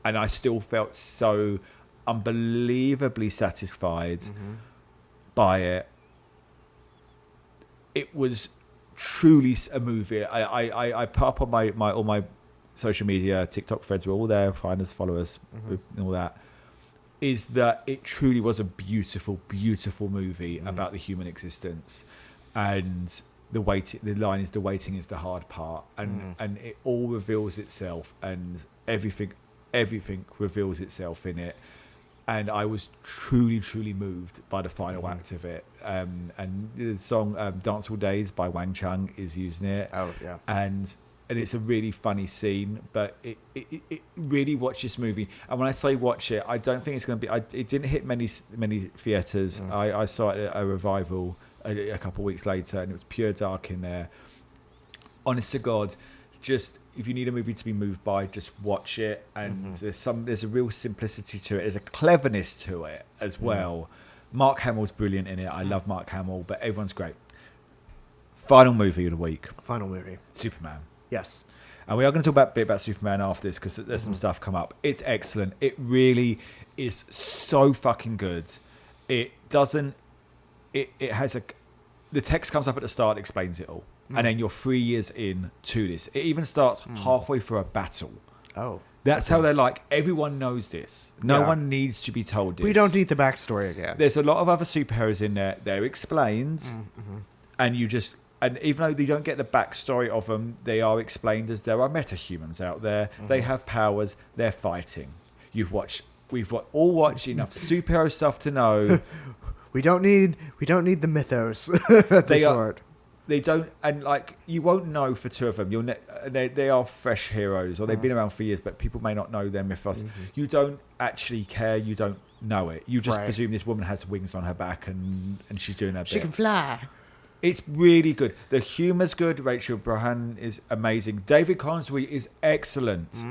and I still felt so unbelievably satisfied by it. It was truly a movie. I put up on my all my social media, TikTok threads, we're all there, find us, follow us, and all that, is that it truly was a beautiful, beautiful movie about the human existence. And the line is, the waiting is the hard part. And it all reveals itself, and everything reveals itself in it. And I was truly, truly moved by the final act of it. And the song Dance All Days by Wang Chung is using it. Oh, yeah. And it's a really funny scene, but it really watch this movie. And when I say watch it, I don't think it's going to be... it didn't hit many theatres. I saw it at a revival a couple of weeks later, and it was pure dark in there. Honest to God, just... if you need a movie to be moved by, just watch it. And there's a real simplicity to it. There's a cleverness to it as well. Mark Hamill's brilliant in it. I love Mark Hamill, but everyone's great. Final movie of the week. Final movie. Superman. Yes. And we are going to talk a bit about Superman after this because there's some stuff come up. It's excellent. It really is so fucking good. It doesn't... It has the text comes up at the start, explains it all. And then you're 3 years in to this. It even starts halfway through a battle. Oh. That's how they're like, everyone knows this. No one needs to be told this. We don't need the backstory again. There's a lot of other superheroes in there. They're explained. And even though you don't get the backstory of them, they are explained as there are metahumans out there. They have powers. They're fighting. We've all watched enough superhero stuff to know. We don't need the mythos at this point. They don't, and like you won't know for two of them. They are fresh heroes, or they've been around for years, but people may not know their mythos. You don't actually care. You don't know it. You just presume this woman has wings on her back and she's doing her bit. She can fly. It's really good. The humor's good. Rachel Brosnahan is amazing. David Consway is excellent.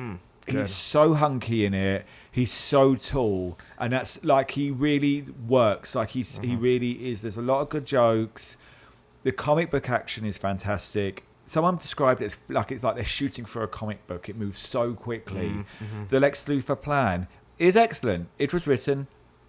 He's so hunky in it. He's so tall, and that's like he really works. Like he really is. There's a lot of good jokes. The comic book action is fantastic. Someone described it as it's like they're shooting for a comic book. It moves so quickly. The Lex Luthor plan is excellent. It was written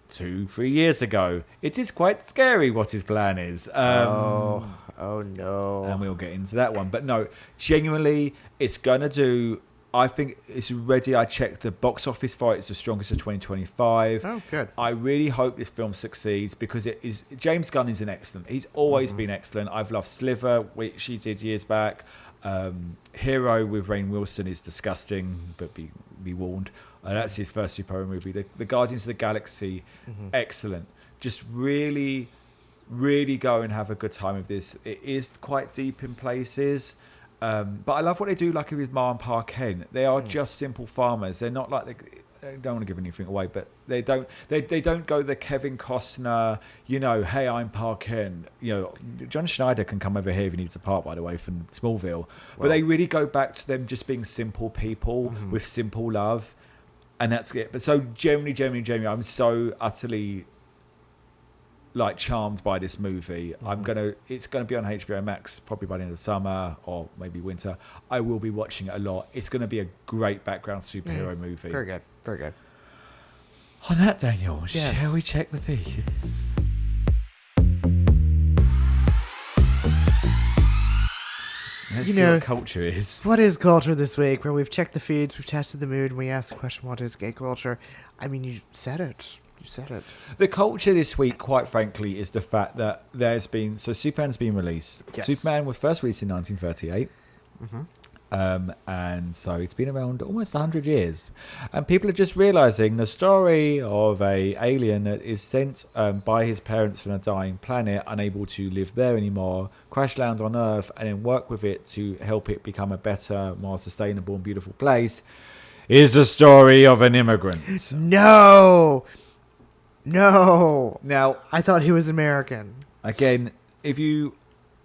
2-3 years ago. It is quite scary what his plan is. Oh no. And we'll get into that one. But no, genuinely, it's going to do... I think it's ready. I checked the box office for it. It's the strongest of 2025. Oh, good. I really hope this film succeeds because it is. James Gunn is an excellent. He's always been excellent. I've loved Sliver, which he did years back. Hero with Rainn Wilson is disgusting, but be warned. That's his first superhero movie. The Guardians of the Galaxy, excellent. Just really, really go and have a good time with this. It is quite deep in places. But I love what they do, like with Ma and Pa Kent. They are just simple farmers. They're not like they don't want to give anything away, but they don't go the Kevin Costner, hey, I'm Pa Kent. John Schneider can come over here if he needs a part, by the way, from Smallville. But they really go back to them just being simple people with simple love, and that's it. But so generally, I'm so utterly charmed by this movie. It's gonna be on HBO Max probably by the end of the summer or maybe winter. I will be watching it a lot. It's gonna be a great background superhero movie. Very good. On that, Daniel, Yes. shall we check the feeds? Let's see what culture is. What is culture this week? Where we've checked the feeds, we've tested the mood, and we asked the question, what is gay culture? I mean, you said it. You said it. The culture this week, quite frankly, is the fact that there's been... So Superman's been released. Yes. Superman was first released in 1938. And so it's been around almost 100 years. And people are just realising the story of a alien that is sent by his parents from a dying planet, unable to live there anymore, crash lands on Earth, and then work with it to help it become a better, more sustainable and beautiful place, is the story of an immigrant. No! Now, I thought he was American. again, if you...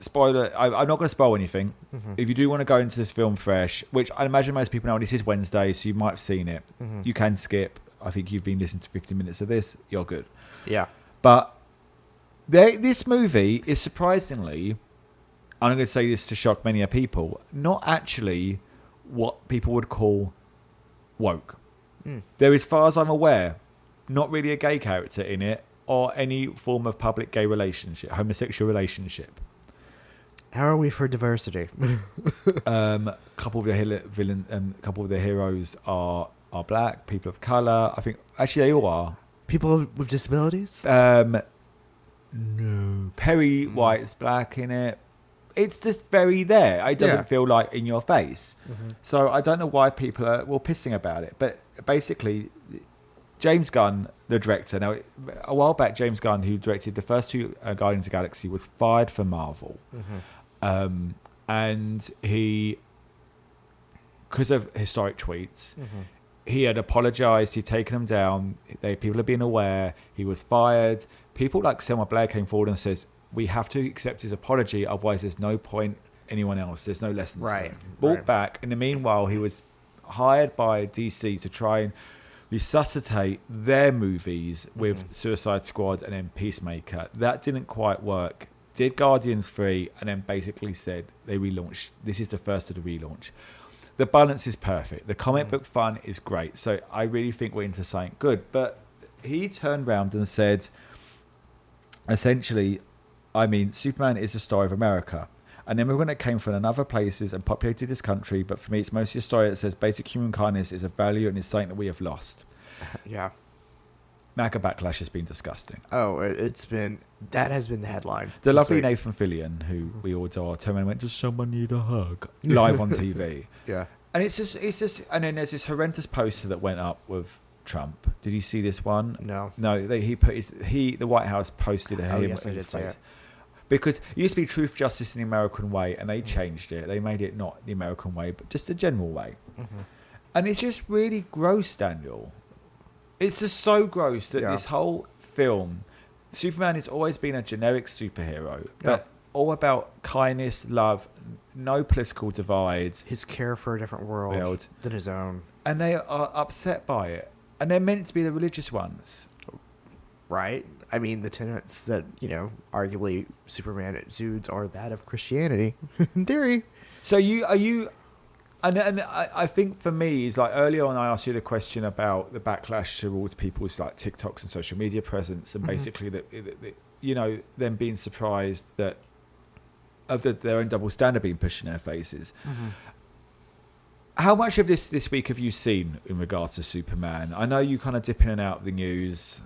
Spoiler, I'm not going to spoil anything. If you do want to go into this film fresh, which I imagine most people know, this is Wednesday, so you might have seen it. You can skip. I think you've been listening to 50 minutes of this. You're good. Yeah. But this movie is surprisingly, I'm going to say this to shock many people, not actually what people would call woke. There is, as far as I'm aware, not really a gay character in it or any form of public gay relationship, homosexual relationship. How are we for diversity? Couple of the heroes are black, people of color. I think actually they all are. People with disabilities? No, Perry White's black in it. It's just very there. It doesn't feel like in your face. So I don't know why people are pissing about it. But basically, James Gunn, the director. Now, a while back, James Gunn, who directed the first two Guardians of the Galaxy, was fired from Marvel. And he, because of historic tweets, he had apologized. He'd taken them down. People had been aware. He was fired. People like Selma Blair came forward and says, we have to accept his apology. Otherwise, there's no point anyone else. There's no lessons learned. Brought back. In the meanwhile, he was hired by DC to try and resuscitate their movies with Suicide Squad and then Peacemaker. That didn't quite work. Did Guardians 3 and then basically said they relaunched. This is the first of the relaunch. The balance is perfect. The comic book fun is great. So I really think we're into something good. But he turned around and said, essentially, I mean, Superman is the story of America. And then when it came from other places and populated this country, but for me, it's mostly a story that says basic human kindness is a value and is something that we have lost. Yeah. MAGA backlash has been disgusting. Oh, that has been the headline. The lovely Nathan Fillion, who we all adore, turned around and went, does someone need a hug? Live on TV. Yeah. And it's just, and then there's this horrendous poster that went up with Trump. Did you see this one? No. No, the White House posted a him yes, in I his did see face. it. Because it used to be truth, justice, and the American way, and they changed it. They made it not the American way, but just the general way. And it's just really gross, Daniel. It's just so gross that this whole film, Superman has always been a generic superhero, but all about kindness, love, no political divides. His care for a different world than his own. And they are upset by it. And they're meant to be the religious ones. Right? I mean, the tenets that, arguably Superman exudes are that of Christianity, in theory. So And I think for me, is like earlier on, I asked you the question about the backlash towards people's like TikToks and social media presence, and basically them being surprised that their own double standard being pushed in their faces. How much of this week have you seen in regards to Superman? I know you kind of dip in and out of the news.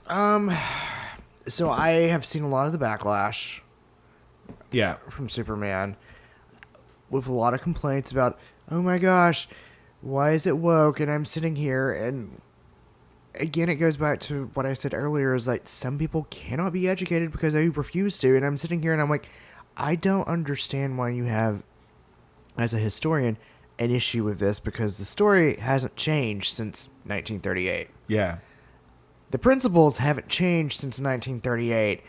So I have seen a lot of the backlash. Yeah, from Superman, with a lot of complaints about, oh my gosh, why is it woke? And I'm sitting here, and again, it goes back to what I said earlier, is like, some people cannot be educated because they refuse to. And I'm sitting here and I'm like, I don't understand why you have, as a historian, an issue with this, because the story hasn't changed since 1938. Yeah. The principles haven't changed since 1938,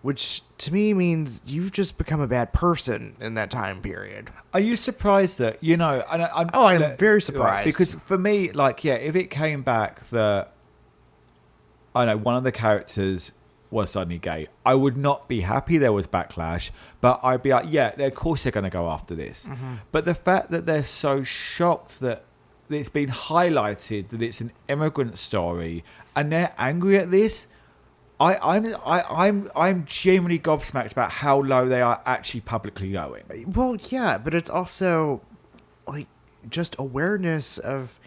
which to me means you've just become a bad person in that time period. Are you surprised that, I'm very surprised. Because for me, if it came back that, I don't know, one of the characters was suddenly gay, I would not be happy there was backlash, but I'd be like, of course they're going to go after this. But the fact that they're so shocked that it's been highlighted that it's an immigrant story, and they're angry at this. I'm genuinely gobsmacked about how low they are actually publicly going. Well, yeah, but it's also like just awareness of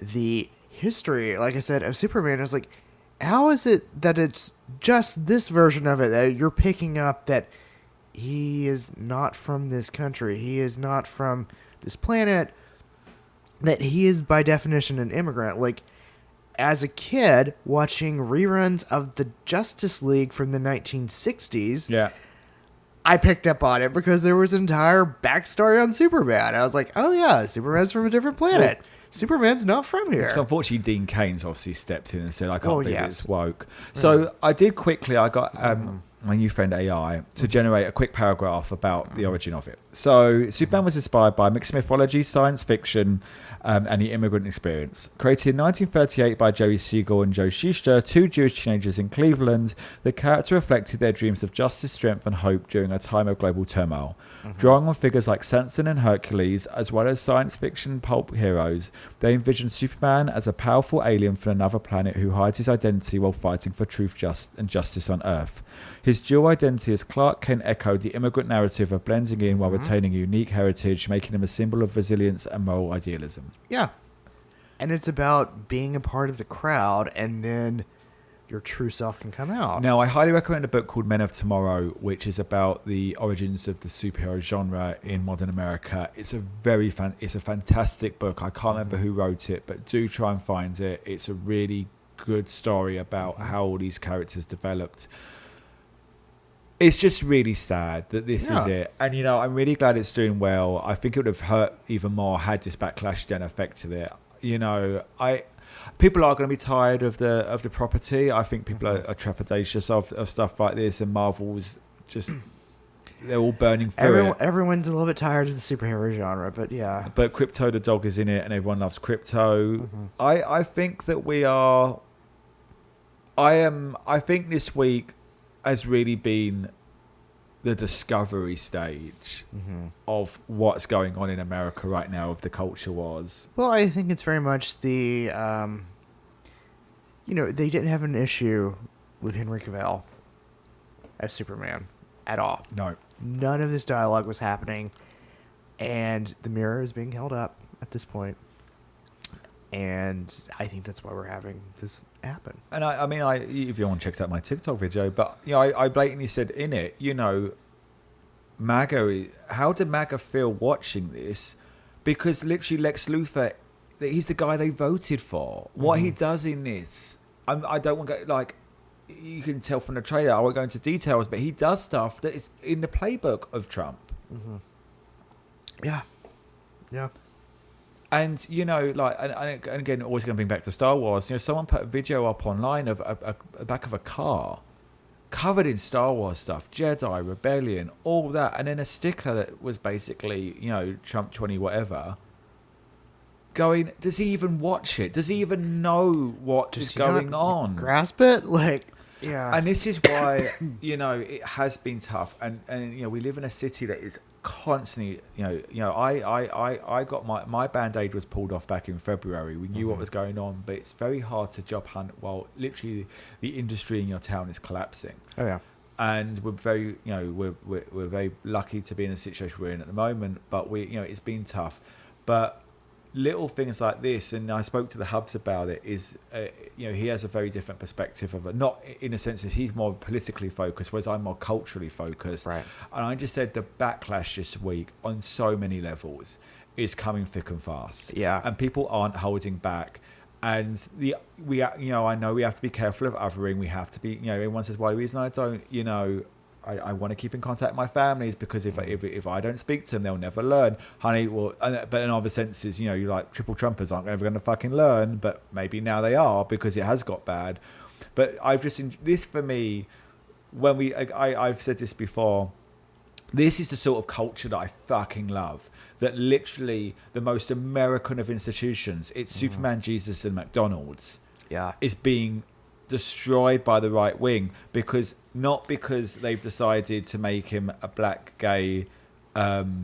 the history, like I said, of Superman. Is like, how is it that it's just this version of it that you're picking up that he is not from this country, he is not from this planet, that he is by definition an immigrant? Like, as a kid watching reruns of the Justice League from the 1960s, Yeah. I picked up on it because there was an entire backstory on Superman. I was like, oh yeah, Superman's from a different planet. Well, Superman's not from here. So unfortunately, Dean Kane's obviously stepped in and said, I can't believe it's woke. Mm. So I did quickly, I got my new friend AI to generate a quick paragraph about the origin of it. So Superman was inspired by mixed mythology, science fiction, and the immigrant experience. Created in 1938 by Jerry Siegel and Joe Shuster, two Jewish teenagers in Cleveland, the character reflected their dreams of justice, strength, and hope during a time of global turmoil. Drawing on figures like Samson and Hercules, as well as science fiction pulp heroes, they envisioned Superman as a powerful alien from another planet who hides his identity while fighting for truth, and justice on Earth. His dual identity as Clark Kent echoed the immigrant narrative of blending in while retaining a unique heritage, making him a symbol of resilience and moral idealism. Yeah. And it's about being a part of the crowd, and then your true self can come out. Now, I highly recommend a book called Men of Tomorrow, which is about the origins of the superhero genre in modern America. It's a it's a fantastic book. I can't remember who wrote it, but do try and find it. It's a really good story about how all these characters developed. It's just really sad that this is it. And, you know, I'm really glad it's doing well. I think it would have hurt even more had this backlash then affected it. You know, people are going to be tired of the property. I think people are trepidatious of stuff like this, and Marvel's just, they're all burning through it. Everyone's a little bit tired of the superhero genre, but yeah. But Crypto the dog is in it, and everyone loves Crypto. I think that we are... I think this week has really been the discovery stage of what's going on in America right now, of the culture wars. Well, I think it's very much the, you know, they didn't have an issue with Henry Cavill as Superman at all. No. None of this dialogue was happening, and the mirror is being held up at this point. And I think that's why we're having this happen. And I mean, if you want to check out my TikTok video, but you know, I blatantly said in it, you know, MAGA. How did MAGA feel watching this? Because literally, Lex Luthor, he's the guy they voted for. What he does in this, I don't want to go like. You can tell from the trailer. I won't go into details, but he does stuff that is in the playbook of Trump. Yeah. And, you know, like, and again, always going to bring back to Star Wars, you know, someone put a video up online of a back of a car covered in Star Wars stuff, Jedi, Rebellion, all that, and then a sticker that was basically, you know, Trump 20 whatever, going, does he even watch it? Does he even know what is going on? Grasp it? Like, yeah. And this is why, you know, it has been tough. And you know, we live in a city that is constantly, you know, I got my band-aid was pulled off back in February. We knew what was going on, but it's very hard to job hunt while literally the industry in your town is collapsing. Oh yeah. And we're very, you know, we're very lucky to be in the situation we're in at the moment, but you know, it's been tough. But little things like this, and I spoke to the Hubs about it, is, you know, he has a very different perspective of it. Not in a sense that he's more politically focused, whereas I'm more culturally focused. Right. And I just said the backlash this week on so many levels is coming thick and fast. Yeah. And people aren't holding back. And you know, I know we have to be careful of othering. We have to be, you know, everyone says, why the reason I don't, you know, I want to keep in contact with my families because if I don't speak to them, they'll never learn. Honey, well, but in other senses, you know, you're like, triple Trumpers aren't ever going to fucking learn, but maybe now they are because it has got bad. But I've just, this for me, when I've said this before, this is the sort of culture that I fucking love. That literally the most American of institutions, it's Superman, Jesus, and McDonald's, is being destroyed by the right wing because they've decided to make him a black gay vegan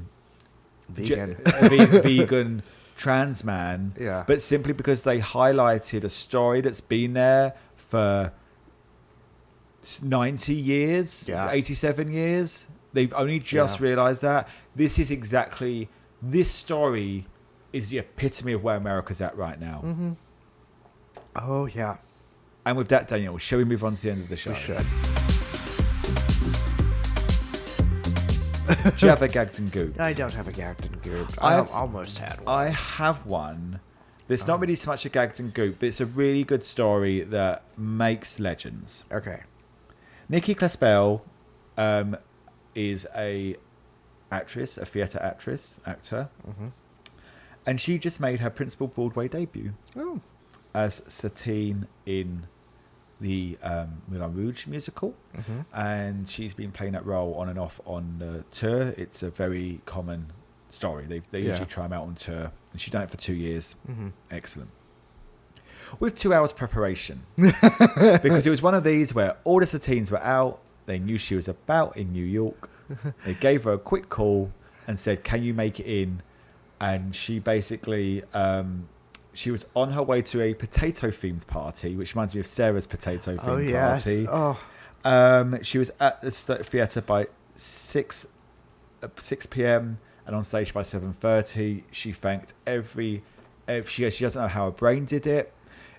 vegan trans man. Yeah. But simply because they highlighted a story that's been there for 90 years, 87 years. They've only just realised that. This story is the epitome of where America's at right now. Mm-hmm. Oh, yeah. And with that, Daniel, shall we move on to the end of the show? We should. Do you have a gagged and gooped? I don't have a gagged and gooped. I almost had one. I have one. It's not really so much a gagged and gooped, but it's a really good story that makes legends. Okay. Nikki Claspel is a theatre actor. Mm-hmm. And she just made her principal Broadway debut as Satine in the Moulin Rouge musical. Mm-hmm. And she's been playing that role on and off on the tour. It's a very common story. They usually try them out on tour. And she's done it for 2 years. Mm-hmm. Excellent. With 2 hours preparation. Because it was one of these where all the Satines were out. They knew she was about in New York. They gave her a quick call and said, can you make it in? And she basically, she was on her way to a potato-themed party, which reminds me of Sarah's potato-themed party. Oh. She was at the theatre by 6 p.m. and on stage by 7:30. She thanked every she doesn't know how her brain did it.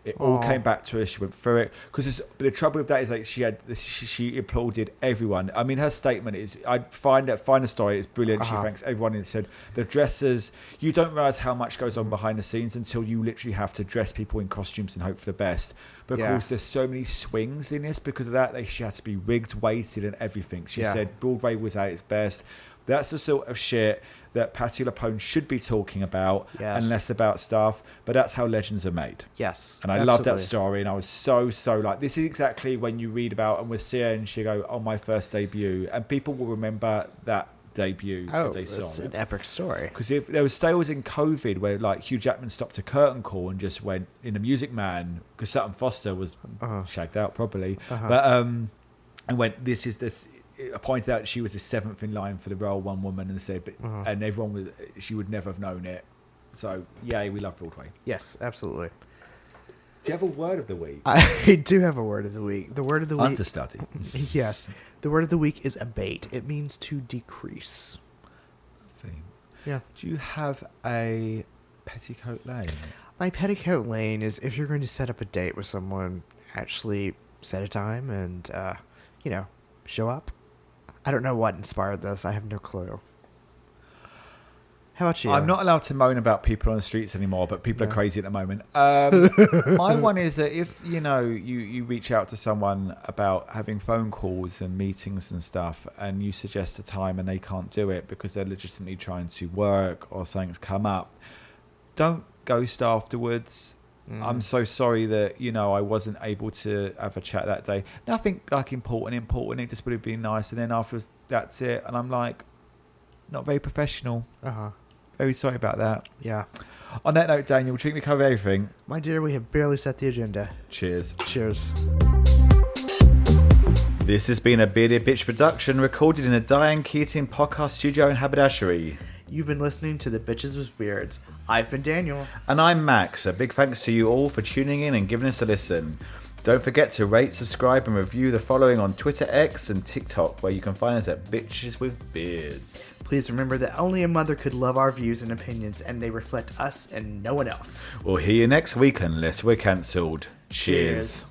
It all came back to her. She went through it. Because the trouble with that is, like, she applauded everyone. I mean, her statement is, I find the story is brilliant. She thanks everyone and said, the dressers, you don't realise how much goes on behind the scenes until you literally have to dress people in costumes and hope for the best. But of course, there's so many swings in this because of that. She had to be rigged, weighted and everything. She said Broadway was at its best. That's the sort of shit that Patti LuPone should be talking about and less about stuff. But that's how legends are made. Yes. And I love that story. And I was so like, this is exactly when you read about and we'll see her and she go, oh, my first debut. And people will remember that debut if they saw it's it. An epic story. Because if there was still in COVID where like Hugh Jackman stopped a curtain call and just went in The Music Man because Sutton Foster was shagged out probably. But and went, this is this. I pointed out she was the 7th in line for the role, one woman, and said, and everyone was, she would never have known it. So, yay, we love Broadway. Yes, absolutely. Do you have a word of the week? I do have a word of the week. The word of the week. Understudy. Yes. The word of the week is abate. It means to decrease. Yeah. Do you have a petticoat lane? My petticoat lane is if you're going to set up a date with someone, actually set a time and, show up. I don't know what inspired this. I have no clue. How about you? I'm not allowed to moan about people on the streets anymore, but people are crazy at the moment. My one is that if, you reach out to someone about having phone calls and meetings and stuff, and you suggest a time and they can't do it because they're legitimately trying to work or something's come up, don't ghost afterwards. I'm so sorry that, I wasn't able to have a chat that day. Nothing like important. It just would have been nice. And then afterwards, that's it. And I'm like, not very professional. Very sorry about that. Yeah. On that note, Daniel, do you think we cover everything? My dear, we have barely set the agenda. Cheers. Cheers. This has been a Bearded Bitch production recorded in a Diane Keating podcast studio in Haberdashery. You've been listening to The Bitches with Beards. I've been Daniel. And I'm Max. A big thanks to you all for tuning in and giving us a listen. Don't forget to rate, subscribe and review the following on Twitter, X and TikTok, where you can find us at Bitches with Beards. Please remember that only a mother could love our views and opinions, and they reflect us and no one else. We'll hear you next week unless we're cancelled. Cheers.